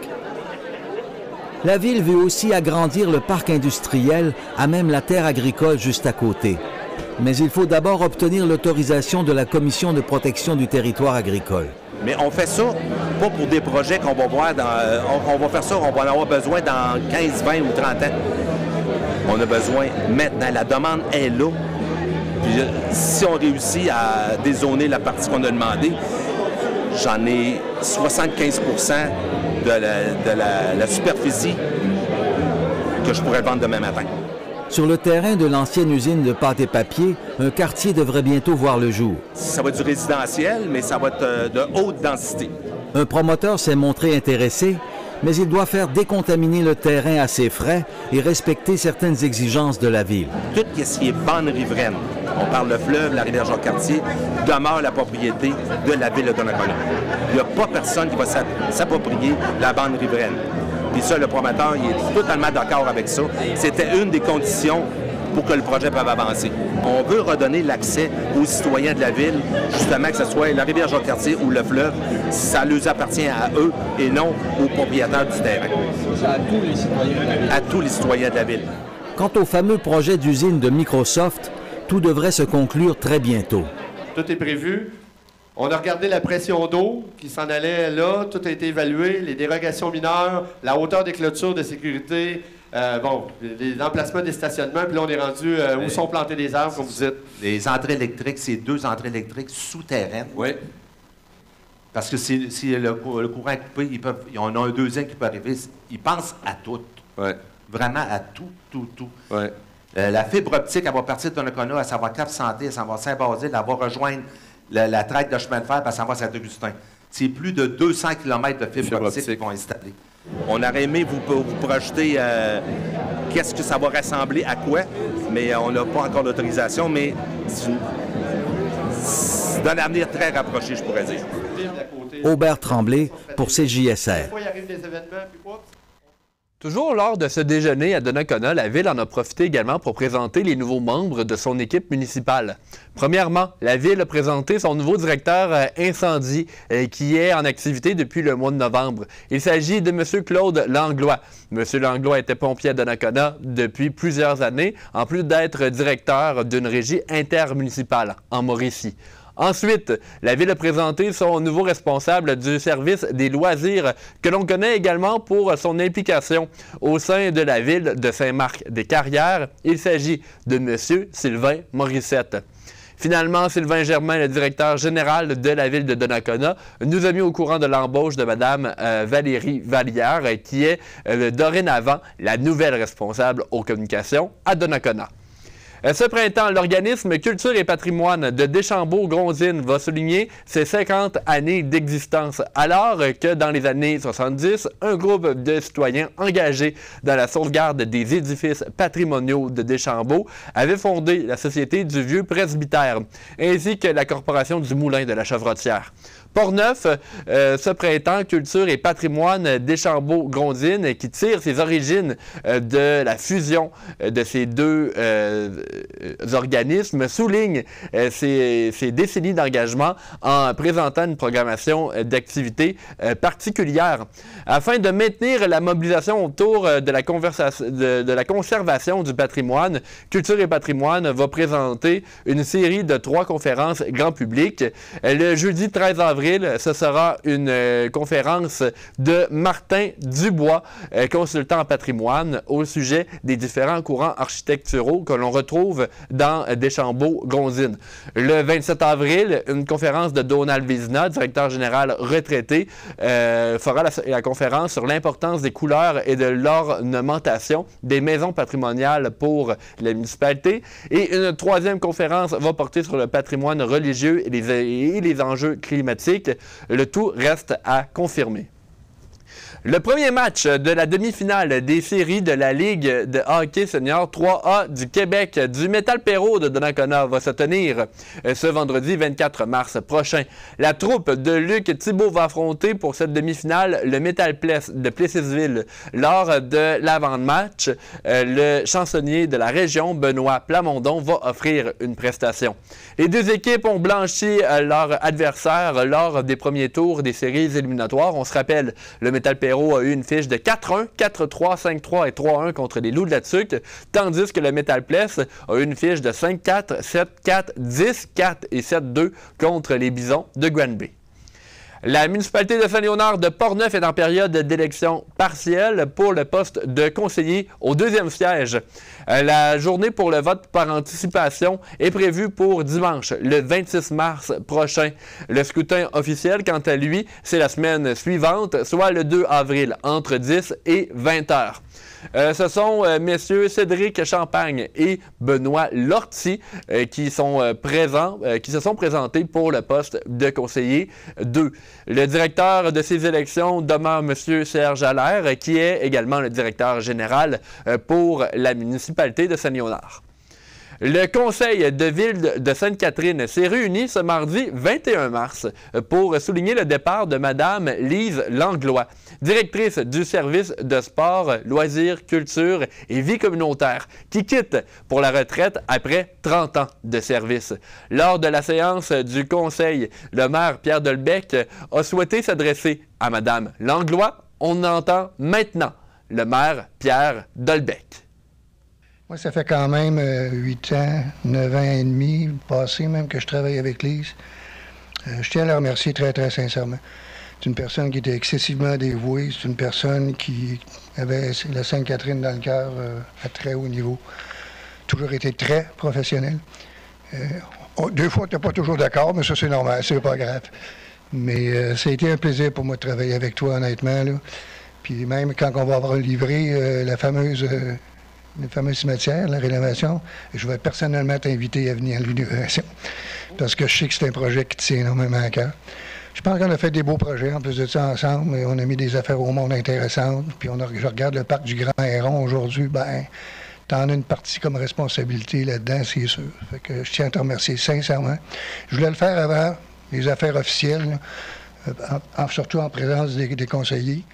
La ville veut aussi agrandir le parc industriel à même la terre agricole juste à côté. Mais il faut d'abord obtenir l'autorisation de la Commission de protection du territoire agricole. Mais on fait ça pas pour des projets qu'on va voir on va faire ça, on va en avoir besoin dans 15, 20 ou 30 ans. On a besoin maintenant. La demande est là. Puis, si on réussit à dézoner la partie qu'on a demandée, j'en ai 75 % de la superficie que je pourrais vendre demain matin. Sur le terrain de l'ancienne usine de pâte et papier, un quartier devrait bientôt voir le jour. Ça va être du résidentiel, mais ça va être de haute densité. Un promoteur s'est montré intéressé, mais il doit faire décontaminer le terrain à ses frais et respecter certaines exigences de la ville. Tout ce qui est bande riveraine, on parle le fleuve, la rivière Jacques-Cartier, demeure la propriété de la ville de Donnacona. Il n'y a pas personne qui va s'approprier la bande riveraine. Puis ça, le promoteur, il est totalement d'accord avec ça. C'était une des conditions pour que le projet puisse avancer. On veut redonner l'accès aux citoyens de la ville, justement que ce soit la rivière Jacques-Cartier ou le fleuve, ça leur appartient à eux et non aux propriétaires du terrain. À tous les citoyens de la ville. À tous les citoyens de la ville. Quant au fameux projet d'usine de Microsoft, tout devrait se conclure très bientôt. Tout est prévu. On a regardé la pression d'eau qui s'en allait là, tout a été évalué, les dérogations mineures, la hauteur des clôtures de sécurité, les emplacements des stationnements, puis là on est rendu où sont plantés les arbres, comme vous dites. Les entrées électriques, c'est 2 entrées électriques souterraines. Oui. Parce que si le courant est coupé, on a un deuxième qui peut arriver. Ils pensent à tout. Oui. Vraiment à tout. Oui. La fibre optique, elle va partir de Donnacona, elle s'en va à Cap-Santé, elle s'en va à Saint-Basile, elle va rejoindre la traite de chemin de fer, puis elle s'en va à Saint-Augustin. C'est plus de 200 km de fibre optique qui vont installer. On aurait aimé vous projeter qu'est-ce que ça va rassembler à quoi, mais on n'a pas encore d'autorisation, mais c'est dans l'avenir très rapproché, je pourrais dire. Aubert Tremblay pour CJSR. Toujours lors de ce déjeuner à Donnacona, la Ville en a profité également pour présenter les nouveaux membres de son équipe municipale. Premièrement, la Ville a présenté son nouveau directeur incendie qui est en activité depuis le mois de novembre. Il s'agit de M. Claude Langlois. M. Langlois était pompier à Donnacona depuis plusieurs années, en plus d'être directeur d'une régie intermunicipale en Mauricie. Ensuite, la Ville a présenté son nouveau responsable du service des loisirs, que l'on connaît également pour son implication au sein de la Ville de Saint-Marc-des-Carrières. Il s'agit de M. Sylvain Morissette. Finalement, Sylvain Germain, le directeur général de la Ville de Donnacona, nous a mis au courant de l'embauche de Mme Valérie Vallière, qui est dorénavant la nouvelle responsable aux communications à Donnacona. Ce printemps, l'organisme Culture et patrimoine de Deschambault-Grondines va souligner ses 50 années d'existence, alors que dans les années 70, un groupe de citoyens engagés dans la sauvegarde des édifices patrimoniaux de Deschambault avait fondé la Société du Vieux Presbytère, ainsi que la Corporation du Moulin de la Chevrotière. Portneuf, ce printemps, Culture et patrimoine Deschambault-Grondines, qui tire ses origines de la fusion de ces deux organismes, souligne ces décennies d'engagement en présentant une programmation d'activités particulières. Afin de maintenir la mobilisation autour de la conservation du patrimoine, Culture et patrimoine va présenter une série de 3 conférences grand public. Le jeudi 13 avril, ce sera une conférence de Martin Dubois, consultant en patrimoine, au sujet des différents courants architecturaux que l'on retrouve dans Deschambault-Grondines. Le 27 avril, une conférence de Donald Vézina, directeur général retraité, fera la conférence sur l'importance des couleurs et de l'ornementation des maisons patrimoniales pour la municipalité. Et une 3e conférence va porter sur le patrimoine religieux et les enjeux climatiques. Le tout reste à confirmer. Le premier match de la demi-finale des séries de la Ligue de hockey senior 3A du Québec du Métal Perrault de Donnacona va se tenir ce vendredi 24 mars prochain. La troupe de Luc Thibault va affronter pour cette demi-finale le Métal de Plessisville. Lors de l'avant-match, le chansonnier de la région, Benoît Plamondon, va offrir une prestation. Les deux équipes ont blanchi leur adversaire lors des premiers tours des séries éliminatoires. On se rappelle, le Métal Perrault a eu une fiche de 4-1, 4-3, 5-3 et 3-1 contre les Loups de la Tuque, tandis que le Métal Pless a eu une fiche de 5-4, 7-4, 10-4 et 7-2 contre les Bisons de Granby. La municipalité de Saint-Léonard de Portneuf est en période d'élection partielle pour le poste de conseiller au 2e siège. La journée pour le vote par anticipation est prévue pour dimanche, le 26 mars prochain. Le scrutin officiel, quant à lui, c'est la semaine suivante, soit le 2 avril, entre 10 et 20 heures. Ce sont messieurs Cédric Champagne et Benoît Lortie qui se sont présentés pour le poste de conseiller 2. Le directeur de ces élections demeure monsieur Serge Allaire, qui est également le directeur général pour la municipalité de Saint-Léonard. Le conseil de ville de Sainte-Catherine s'est réuni ce mardi 21 mars pour souligner le départ de Mme Lise Langlois, directrice du service de sport, loisirs, culture et vie communautaire, qui quitte pour la retraite après 30 ans de service. Lors de la séance du conseil, le maire Pierre Dolbec a souhaité s'adresser à Mme Langlois. On entend maintenant le maire Pierre Dolbec. Moi, ça fait quand même 8 ans, 9 ans et demi, passé même, que je travaille avec Lise. Je tiens à la remercier très, très sincèrement. C'est une personne qui était excessivement dévouée. C'est une personne qui avait la Sainte-Catherine dans le cœur à très haut niveau. Toujours été très professionnelle. Deux fois, tu n'es pas toujours d'accord, mais ça, c'est normal, c'est pas grave. Mais ça a été un plaisir pour moi de travailler avec toi, honnêtement, là. Puis même quand on va avoir livré le fameux cimetière, la rénovation, je vais personnellement t'inviter à venir à l'inauguration. Parce que je sais que c'est un projet qui tient énormément à cœur. Je pense qu'on a fait des beaux projets en plus de ça ensemble, et on a mis des affaires au monde intéressantes. Puis je regarde le parc du Grand Héron aujourd'hui, ben, t'en as une partie comme responsabilité là-dedans, c'est sûr. Fait que je tiens à te remercier sincèrement. Je voulais le faire avant les affaires officielles, là, surtout en présence des conseillers,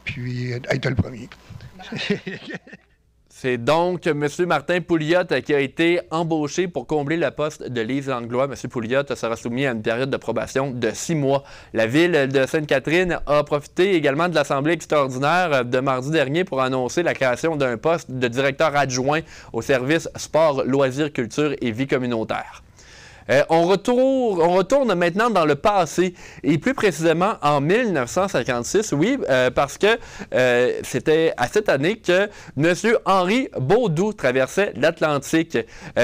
puis être le premier. C'est donc M. Martin Pouliot qui a été embauché pour combler le poste de Lise Langlois. M. Pouliot sera soumis à une période de probation de 6 mois. La ville de Sainte-Catherine a profité également de l'Assemblée extraordinaire de mardi dernier pour annoncer la création d'un poste de directeur adjoint au service sport, loisirs, culture et vie communautaire. On retourne maintenant dans le passé, et plus précisément en 1956, oui, parce que c'était à cette année que M. Henri Baudou traversait l'Atlantique.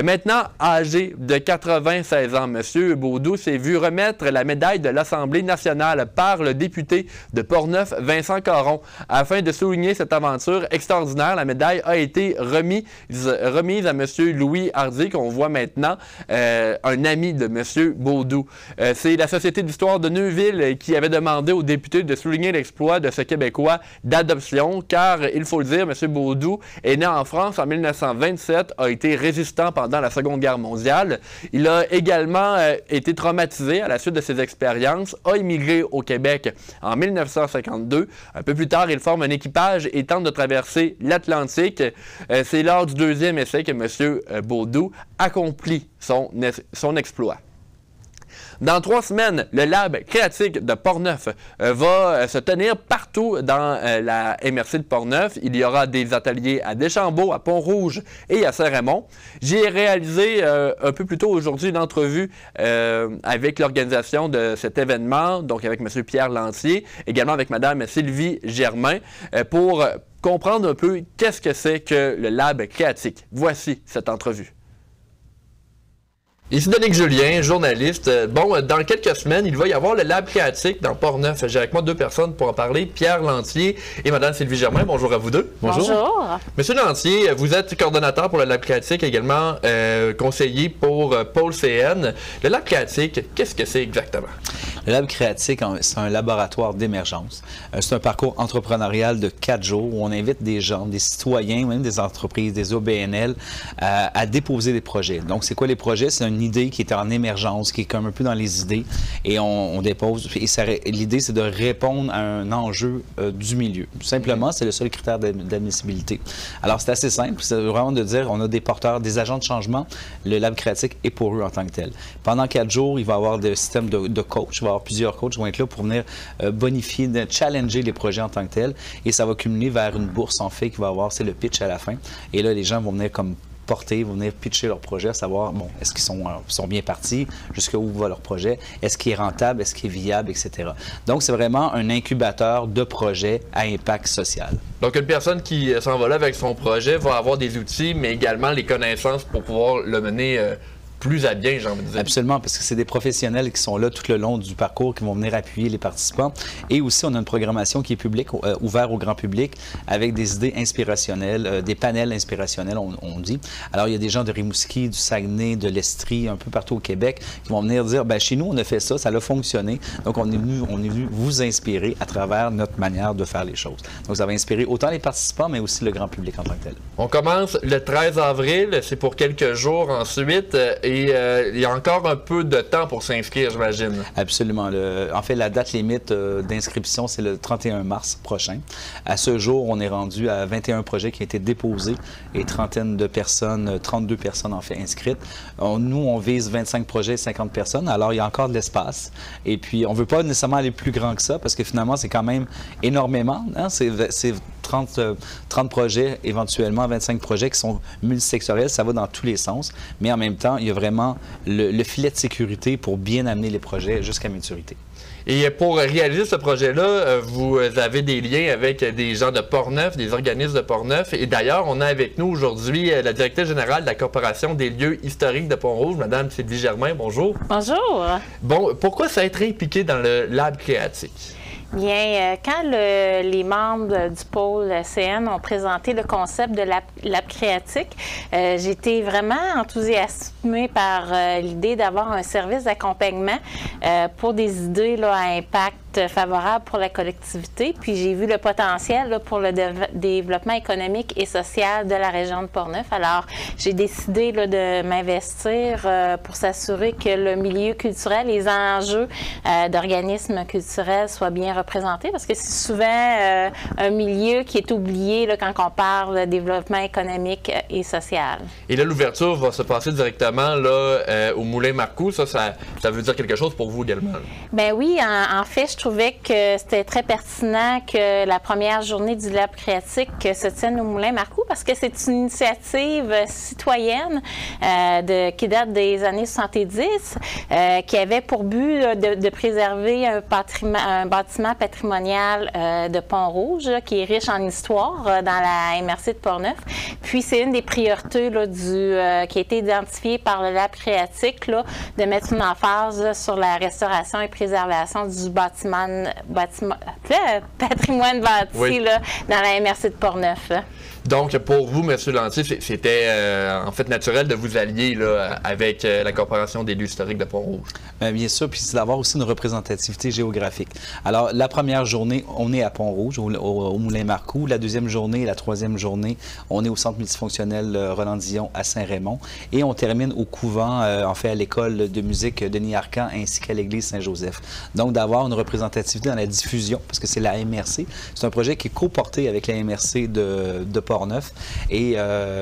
Maintenant âgé de 96 ans, M. Baudou s'est vu remettre la médaille de l'Assemblée nationale par le député de Portneuf, Vincent Caron. Afin de souligner cette aventure extraordinaire, la médaille a été remise à M. Louis Hardy, qu'on voit maintenant, un ami de M. Baudou. C'est la Société d'histoire de Neuville qui avait demandé aux députés de souligner l'exploit de ce Québécois d'adoption, car, il faut le dire, M. Baudou est né en France en 1927, a été résistant pendant la Seconde Guerre mondiale. Il a également été traumatisé à la suite de ses expériences, a immigré au Québec en 1952. Un peu plus tard, il forme un équipage et tente de traverser l'Atlantique. C'est lors du deuxième essai que M. Baudou accomplit son exploit. Dans 3 semaines, le Lab créatique de Portneuf va se tenir partout dans la MRC de Portneuf. Il y aura des ateliers à Deschambault, à Pont-Rouge et à Saint-Raymond. J'ai réalisé un peu plus tôt aujourd'hui une entrevue avec l'organisation de cet événement, donc avec M. Pierre Lantier, également avec Mme Sylvie Germain, pour comprendre un peu qu'est-ce que c'est que le Lab créatique. Voici cette entrevue. Ici Denis Julien, journaliste. Bon, dans quelques semaines, il va y avoir le Lab créatique dans Portneuf. J'ai avec moi 2 personnes pour en parler, Pierre Lantier et Mme Sylvie Germain. Bonjour à vous deux. Bonjour. Monsieur Lantier, vous êtes coordonnateur pour le Lab créatique, également conseiller pour Pôle CN. Le Lab créatique, qu'est-ce que c'est exactement? Le Lab créatique, c'est un laboratoire d'émergence. C'est un parcours entrepreneurial de 4 jours où on invite des gens, des citoyens, même des entreprises, des OBNL, à déposer des projets. Donc, c'est quoi les projets? C'est une idée qui est en émergence, qui est comme un peu dans les idées, et on dépose. Et l'idée, c'est de répondre à un enjeu du milieu. Tout simplement, c'est le seul critère d'admissibilité. Alors, c'est assez simple. C'est vraiment de dire, on a des porteurs, des agents de changement. Le Lab créatique est pour eux en tant que tel. Pendant 4 jours, il va y avoir des systèmes de coach. Il va y avoir plusieurs coachs qui vont être là pour venir bonifier, challenger les projets en tant que tels. Et ça va cumuler vers une bourse en fait qui va avoir, c'est le pitch à la fin. Et là, les gens vont venir comme porter, vont venir pitcher leur projet, à savoir, bon, est-ce qu'ils sont bien partis, jusqu'où va leur projet, est-ce qu'il est rentable, est-ce qu'il est viable, etc. Donc, c'est vraiment un incubateur de projets à impact social. Donc, une personne qui s'en va là avec son projet va avoir des outils, mais également les connaissances pour pouvoir le mener plus à bien, j'ai envie de dire. Absolument, parce que c'est des professionnels qui sont là tout le long du parcours, qui vont venir appuyer les participants. Et aussi, on a une programmation qui est publique, ouverte au grand public, avec des idées inspirationnelles, des panels inspirationnels, on dit. Alors, il y a des gens de Rimouski, du Saguenay, de l'Estrie, un peu partout au Québec, qui vont venir dire, bien, chez nous, on a fait ça, ça a fonctionné. Donc, on est venu vous inspirer à travers notre manière de faire les choses. Donc, ça va inspirer autant les participants, mais aussi le grand public en tant que tel. On commence le 13 avril, c'est pour quelques jours ensuite. Et il y a encore un peu de temps pour s'inscrire, j'imagine. Absolument. En fait, la date limite d'inscription, c'est le 31 mars prochain. À ce jour, on est rendu à 21 projets qui ont été déposés et 32 personnes en fait inscrites. Nous, on vise 25 projets, 50 personnes. Alors, il y a encore de l'espace. Et puis, on ne veut pas nécessairement aller plus grand que ça parce que finalement, c'est quand même énormément. Hein? C'est 30 projets, éventuellement 25 projets qui sont multisectoriels. Ça va dans tous les sens. Mais en même temps, il y a vraiment le filet de sécurité pour bien amener les projets jusqu'à maturité. Et pour réaliser ce projet-là, vous avez des liens avec des gens de Portneuf, des organismes de Portneuf. Et d'ailleurs, on a avec nous aujourd'hui la directrice générale de la Corporation des lieux historiques de Pont-Rouge, Mme Sylvie Germain. Bonjour. Bonjour. Bon, pourquoi ça être impliqué dans le Lab créatique? Bien, quand les membres du pôle CN ont présenté le concept de Lab créatique, j'ai été vraiment enthousiasmée par l'idée d'avoir un service d'accompagnement pour des idées là, à impact être favorable pour la collectivité. Puis j'ai vu le potentiel là, pour le développement économique et social de la région de Portneuf. Alors, j'ai décidé là, de m'investir pour s'assurer que le milieu culturel, les enjeux d'organismes culturels soient bien représentés, parce que c'est souvent un milieu qui est oublié là, quand on parle de développement économique et social. Et là, l'ouverture va se passer directement là, au Moulin Marcoux. Ça veut dire quelque chose pour vous également? Bien oui, en fait, je trouvais que c'était très pertinent que la première journée du Lab créatique se tienne au Moulin Marcoux, parce que c'est une initiative citoyenne qui date des années 70, qui avait pour but de préserver un bâtiment patrimonial de Pont-Rouge, qui est riche en histoire dans la MRC de Portneuf. Puis c'est une des priorités là, qui a été identifiée par le Lab créatique, là, de mettre une emphase là, sur la restauration et préservation du patrimoine bâti là, dans la MRC de Portneuf. Donc, pour vous, M. Lantier, c'était en fait naturel de vous allier là, avec la Corporation des lieux historiques de Pont-Rouge? Bien sûr, puis c'est d'avoir aussi une représentativité géographique. Alors, la première journée, on est à Pont-Rouge, au Moulin Marcoux. La deuxième journée et la troisième journée, on est au Centre multifonctionnel Roland-Dion à Saint-Raymond. Et on termine au couvent, en fait, à l'école de musique Denis Arcand ainsi qu'à l'église Saint-Joseph. Donc, d'avoir une représentativité dans la diffusion, parce que c'est la MRC. C'est un projet qui est co-porté avec la MRC de Portneuf. Et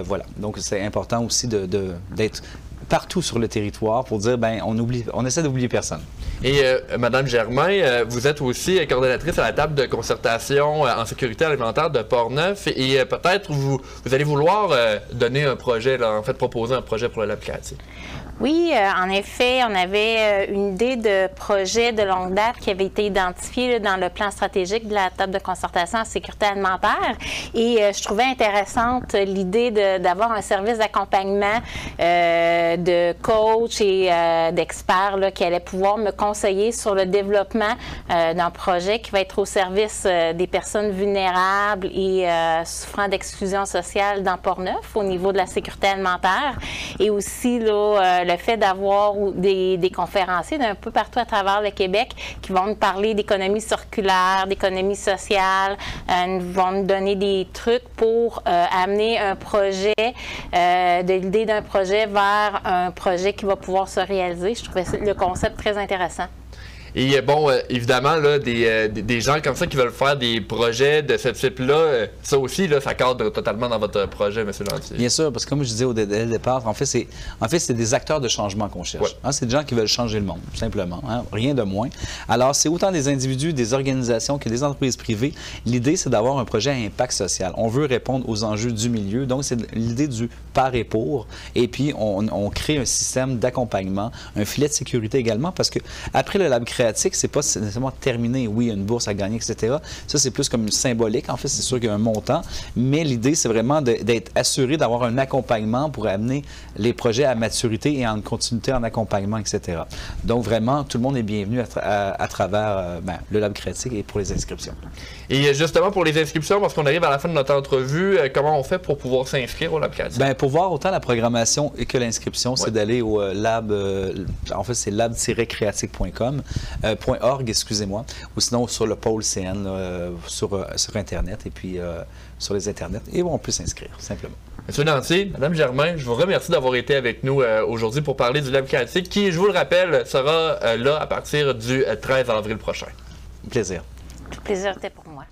voilà. Donc, c'est important aussi d'être partout sur le territoire pour dire, ben on essaie d'oublier personne. Et Mme Germain, vous êtes aussi coordonnatrice à la table de concertation en sécurité alimentaire de Portneuf, et peut-être vous allez vouloir donner un projet, là, en fait proposer un projet pour le Lab créatif. Oui, en effet, on avait une idée de projet de longue date qui avait été identifiée là, dans le plan stratégique de la table de concertation en sécurité alimentaire. Et je trouvais intéressante l'idée d'avoir un service d'accompagnement de coach et d'experts là, qui allaient pouvoir me conseiller sur le développement d'un projet qui va être au service des personnes vulnérables et souffrant d'exclusion sociale dans Portneuf au niveau de la sécurité alimentaire. Et aussi là, le fait d'avoir des conférenciers d'un peu partout à travers le Québec qui vont nous parler d'économie circulaire, d'économie sociale, vont nous donner des trucs pour amener un projet, de l'idée d'un projet vers un projet qui va pouvoir se réaliser. Je trouvais le concept très intéressant. Et bon, évidemment, là, des gens comme ça qui veulent faire des projets de ce type-là, ça aussi, là, ça cadre totalement dans votre projet, M. Lantier. Bien sûr, parce que comme je disais dès le départ, en fait, c'est des acteurs de changement qu'on cherche. Ouais. Hein, c'est des gens qui veulent changer le monde, tout simplement. Hein, rien de moins. Alors, c'est autant des individus, des organisations que des entreprises privées. L'idée, c'est d'avoir un projet à impact social. On veut répondre aux enjeux du milieu. Donc, c'est l'idée du par et pour. Et puis, on crée un système d'accompagnement, un filet de sécurité également, parce que après le Lab créatif, c'est pas nécessairement terminé. Oui, il y a une bourse à gagner, etc. Ça, c'est plus comme une symbolique. En fait, c'est sûr qu'il y a un montant, mais l'idée, c'est vraiment d'être assuré d'avoir un accompagnement pour amener les projets à maturité et en continuité en accompagnement, etc. Donc, vraiment, tout le monde est bienvenu à travers le Lab créatique et pour les inscriptions. Et justement, pour les inscriptions, parce qu'on arrive à la fin de notre entrevue, comment on fait pour pouvoir s'inscrire au Lab créatique? Bien, pour voir autant la programmation que l'inscription, c'est d'aller au Lab, en fait, c'est lab-créatique.com. .org, excusez-moi, ou sinon sur le pôle CN sur Internet et puis sur les Internets, et on peut s'inscrire, simplement. Monsieur Lantier, Mme Germain, je vous remercie d'avoir été avec nous aujourd'hui pour parler du Lab créatique qui, je vous le rappelle, sera là à partir du 13 avril prochain. Plaisir. Tout plaisir était pour moi.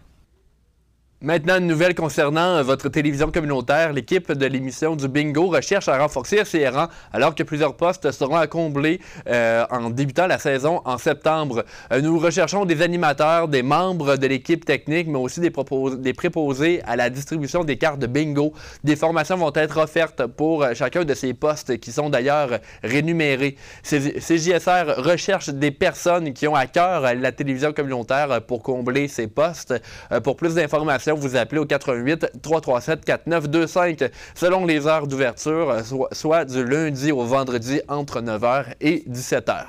Maintenant, une nouvelle concernant votre télévision communautaire. L'équipe de l'émission du Bingo recherche à renforcer ses rangs alors que plusieurs postes seront à combler en débutant la saison en septembre. Nous recherchons des animateurs, des membres de l'équipe technique, mais aussi des préposés à la distribution des cartes de Bingo. Des formations vont être offertes pour chacun de ces postes qui sont d'ailleurs rémunérés. CJSR recherche des personnes qui ont à cœur la télévision communautaire pour combler ces postes. Pour plus d'informations, vous appelez au 88-337-4925 selon les heures d'ouverture, soit du lundi au vendredi entre 9h et 17h.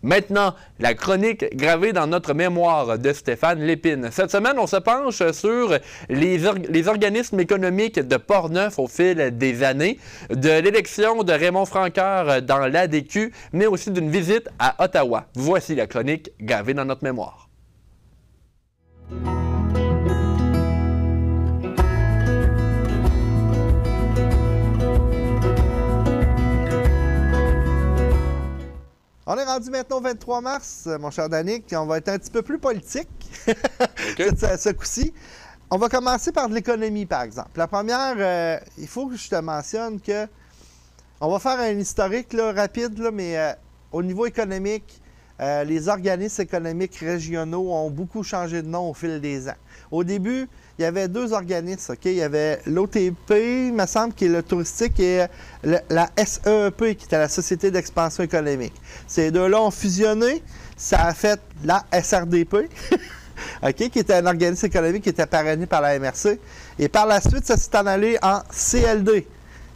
Maintenant, la chronique gravée dans notre mémoire de Stéphane Lépine. Cette semaine, on se penche sur les organismes économiques de Portneuf au fil des années, de l'élection de Raymond Francoeur dans l'ADQ, mais aussi d'une visite à Ottawa. Voici la chronique gravée dans notre mémoire. On est rendu maintenant au 23 mars, mon cher Danick. On va être un petit peu plus politique ce coup-ci. On va commencer par de l'économie, par exemple. La première, il faut que je te mentionne que on va faire un historique là, rapide, là, mais au niveau économique, les organismes économiques régionaux ont beaucoup changé de nom au fil des ans. Au début, il y avait 2 organismes. OK? Il y avait l'OTP, il me semble, qui est le touristique, et la SEEP, qui était la Société d'expansion économique. Ces deux-là ont fusionné. Ça a fait la SRDP, OK? Qui était un organisme économique qui était parrainé par la MRC. Et par la suite, ça s'est en allé en CLD,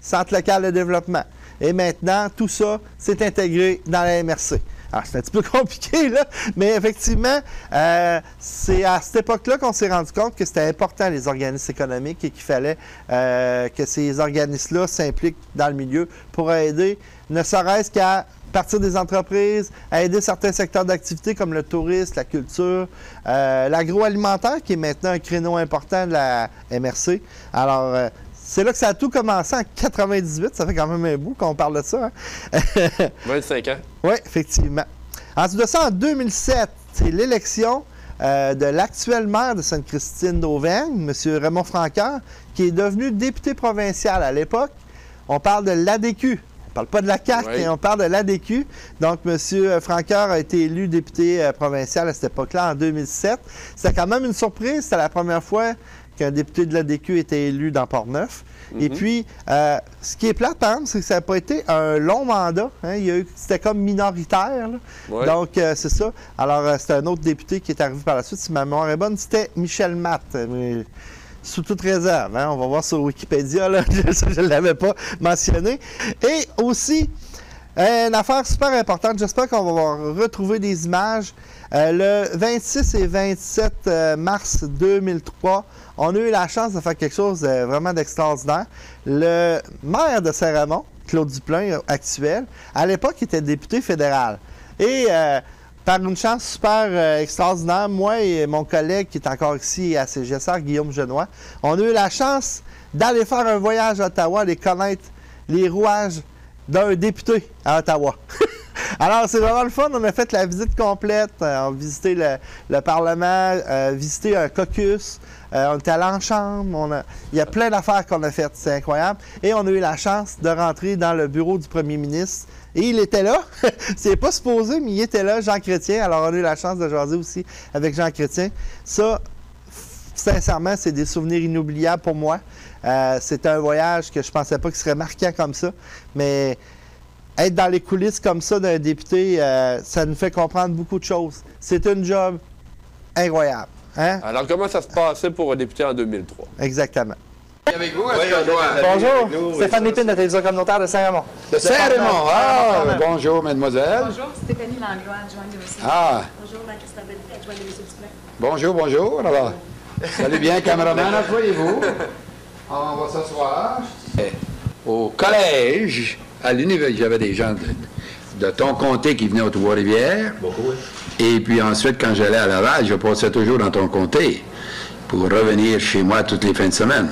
Centre local de développement. Et maintenant, tout ça s'est intégré dans la MRC. Alors, c'est un petit peu compliqué, là, mais effectivement, c'est à cette époque-là qu'on s'est rendu compte que c'était important, les organismes économiques, et qu'il fallait que ces organismes-là s'impliquent dans le milieu pour aider, ne serait-ce qu'à partir des entreprises, à aider certains secteurs d'activité comme le tourisme, la culture, l'agroalimentaire, qui est maintenant un créneau important de la MRC. Alors, c'est là que ça a tout commencé en 98. Ça fait quand même un bout qu'on parle de ça. Hein? 25 ans. Oui, effectivement. Ensuite de ça, en 2007, c'est l'élection de l'actuel maire de Sainte-Christine d'Auvergne, M. Raymond Francoeur, qui est devenu député provincial. À l'époque, on parle de l'ADQ. On ne parle pas de la CAQ, mais on parle de l'ADQ. Donc, M. Francoeur a été élu député provincial à cette époque-là, en 2007. C'était quand même une surprise. C'était la première fois qu'un député de l'ADQ était élu dans Port-Neuf. Et puis, ce qui est plate, par exemple, c'est que ça n'a pas été un long mandat. Hein? C'était comme minoritaire. Donc, c'est ça. Alors, c'était un autre député qui est arrivé par la suite. Si ma mémoire est bonne, c'était Michel Matt. Mais sous toute réserve. Hein? On va voir sur Wikipédia. Là. Je ne l'avais pas mentionné. Et aussi, une affaire super importante. J'espère qu'on va retrouver des images. Le 26 et 27 mars 2003, on a eu la chance de faire quelque chose de vraiment d'extraordinaire. Le maire de Saint-Raymond, Claude Duplain, actuel, à l'époque, était député fédéral. Et par une chance super extraordinaire, moi et mon collègue qui est encore ici à CGSR, Guillaume Genois, on a eu la chance d'aller faire un voyage à Ottawa, aller connaître les rouages d'un député à Ottawa. Alors, c'est vraiment le fun. On a fait la visite complète. On a visité le Parlement, visité un caucus. On était allé en chambre. Il y a plein d'affaires qu'on a faites. C'est incroyable. Et on a eu la chance de rentrer dans le bureau du premier ministre. Et il était là. C'est pas supposé, mais il était là, Jean Chrétien. Alors, on a eu la chance de jaser aussi avec Jean Chrétien. Ça, sincèrement, c'est des souvenirs inoubliables pour moi. C'était un voyage que je pensais pas qu'il serait marquant comme ça. Mais être dans les coulisses comme ça d'un député, ça nous fait comprendre beaucoup de choses. C'est un job incroyable. Hein? Alors, comment ça se passait pour un député en 2003? Exactement. Avec vous, bonjour, Stéphane Lépine de la télévision communautaire de Saint-Raymond. De Saint-Raymond, bonjour, mademoiselle. Bonjour, Stéphanie Langlois, adjointe de M. Ah. Bonjour, Marie-Christabelle, adjointe de M. Duplain. Bonjour. Alors, salut bien, caméraman, asseyez-vous. On va s'asseoir. Au collège, à l'université, j'avais des gens de ton comté qui venaient aux Trois-Rivières. Beaucoup, oui. Et puis ensuite, quand j'allais à Laval, je passais toujours dans ton comté pour revenir chez moi toutes les fins de semaine,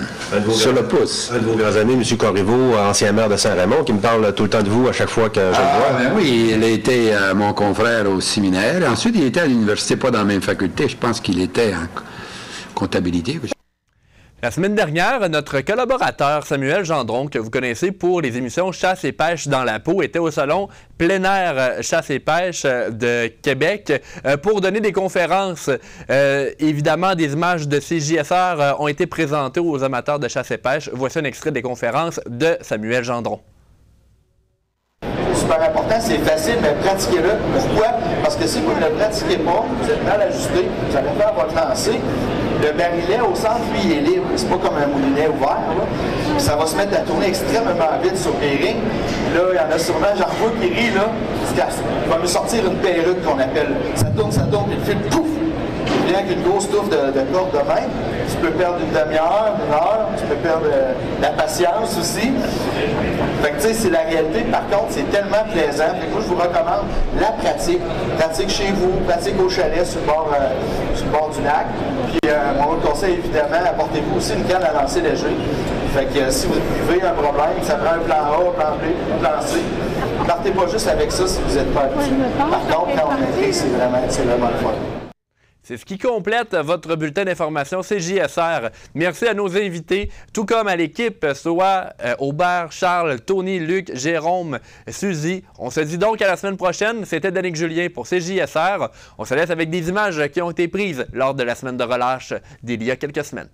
sur le pouce. Un de vos grands amis, M. Corriveau, ancien maire de Saint-Raymond, qui me parle tout le temps de vous à chaque fois que je le vois. Ben oui, il était mon confrère au séminaire. Et ensuite, il était à l'université, pas dans la même faculté. Je pense qu'il était en comptabilité. La semaine dernière, notre collaborateur Samuel Gendron, que vous connaissez pour les émissions Chasse et pêche dans la peau, était au salon plein air Chasse et pêche de Québec pour donner des conférences. Évidemment, des images de CJSR ont été présentées aux amateurs de chasse et pêche. Voici un extrait des conférences de Samuel Gendron. Super important, c'est facile, mais pratiquez-le. Pourquoi? Parce que si vous ne le pratiquez pas, vous êtes mal ajusté, vous allez faire votre lancer. Le barillet au centre, lui, il est libre. C'est pas comme un moulinet ouvert. Là. Ça va se mettre à tourner extrêmement vite sur les rings. Là, il y en a sûrement, j'en vois qui rit, là. Il va me sortir une perruque qu'on appelle. Ça tourne, puis le fil, pouf! Rien qu'une grosse touffe de corde de même. Tu peux perdre une demi-heure, une heure, tu peux perdre la patience aussi. Fait que tu sais, c'est la réalité. Par contre, c'est tellement plaisant. Fait que moi, je vous recommande la pratique. Pratique chez vous, pratique au chalet sur le bord du lac. Puis mon autre conseil, évidemment, apportez-vous aussi une canne à lancer léger. Fait que si vous vivez un problème, ça prend un plan A, un plan B, un plan C. Partez pas juste avec ça si vous n'êtes pas habitué. Par contre, quand on maîtrise, c'est vraiment le fun. C'est ce qui complète votre bulletin d'information CJSR. Merci à nos invités, tout comme à l'équipe, soit Aubert, Charles, Tony, Luc, Jérôme, Suzy. On se dit donc à la semaine prochaine. C'était Danick Julien pour CJSR. On se laisse avec des images qui ont été prises lors de la semaine de relâche d'il y a quelques semaines.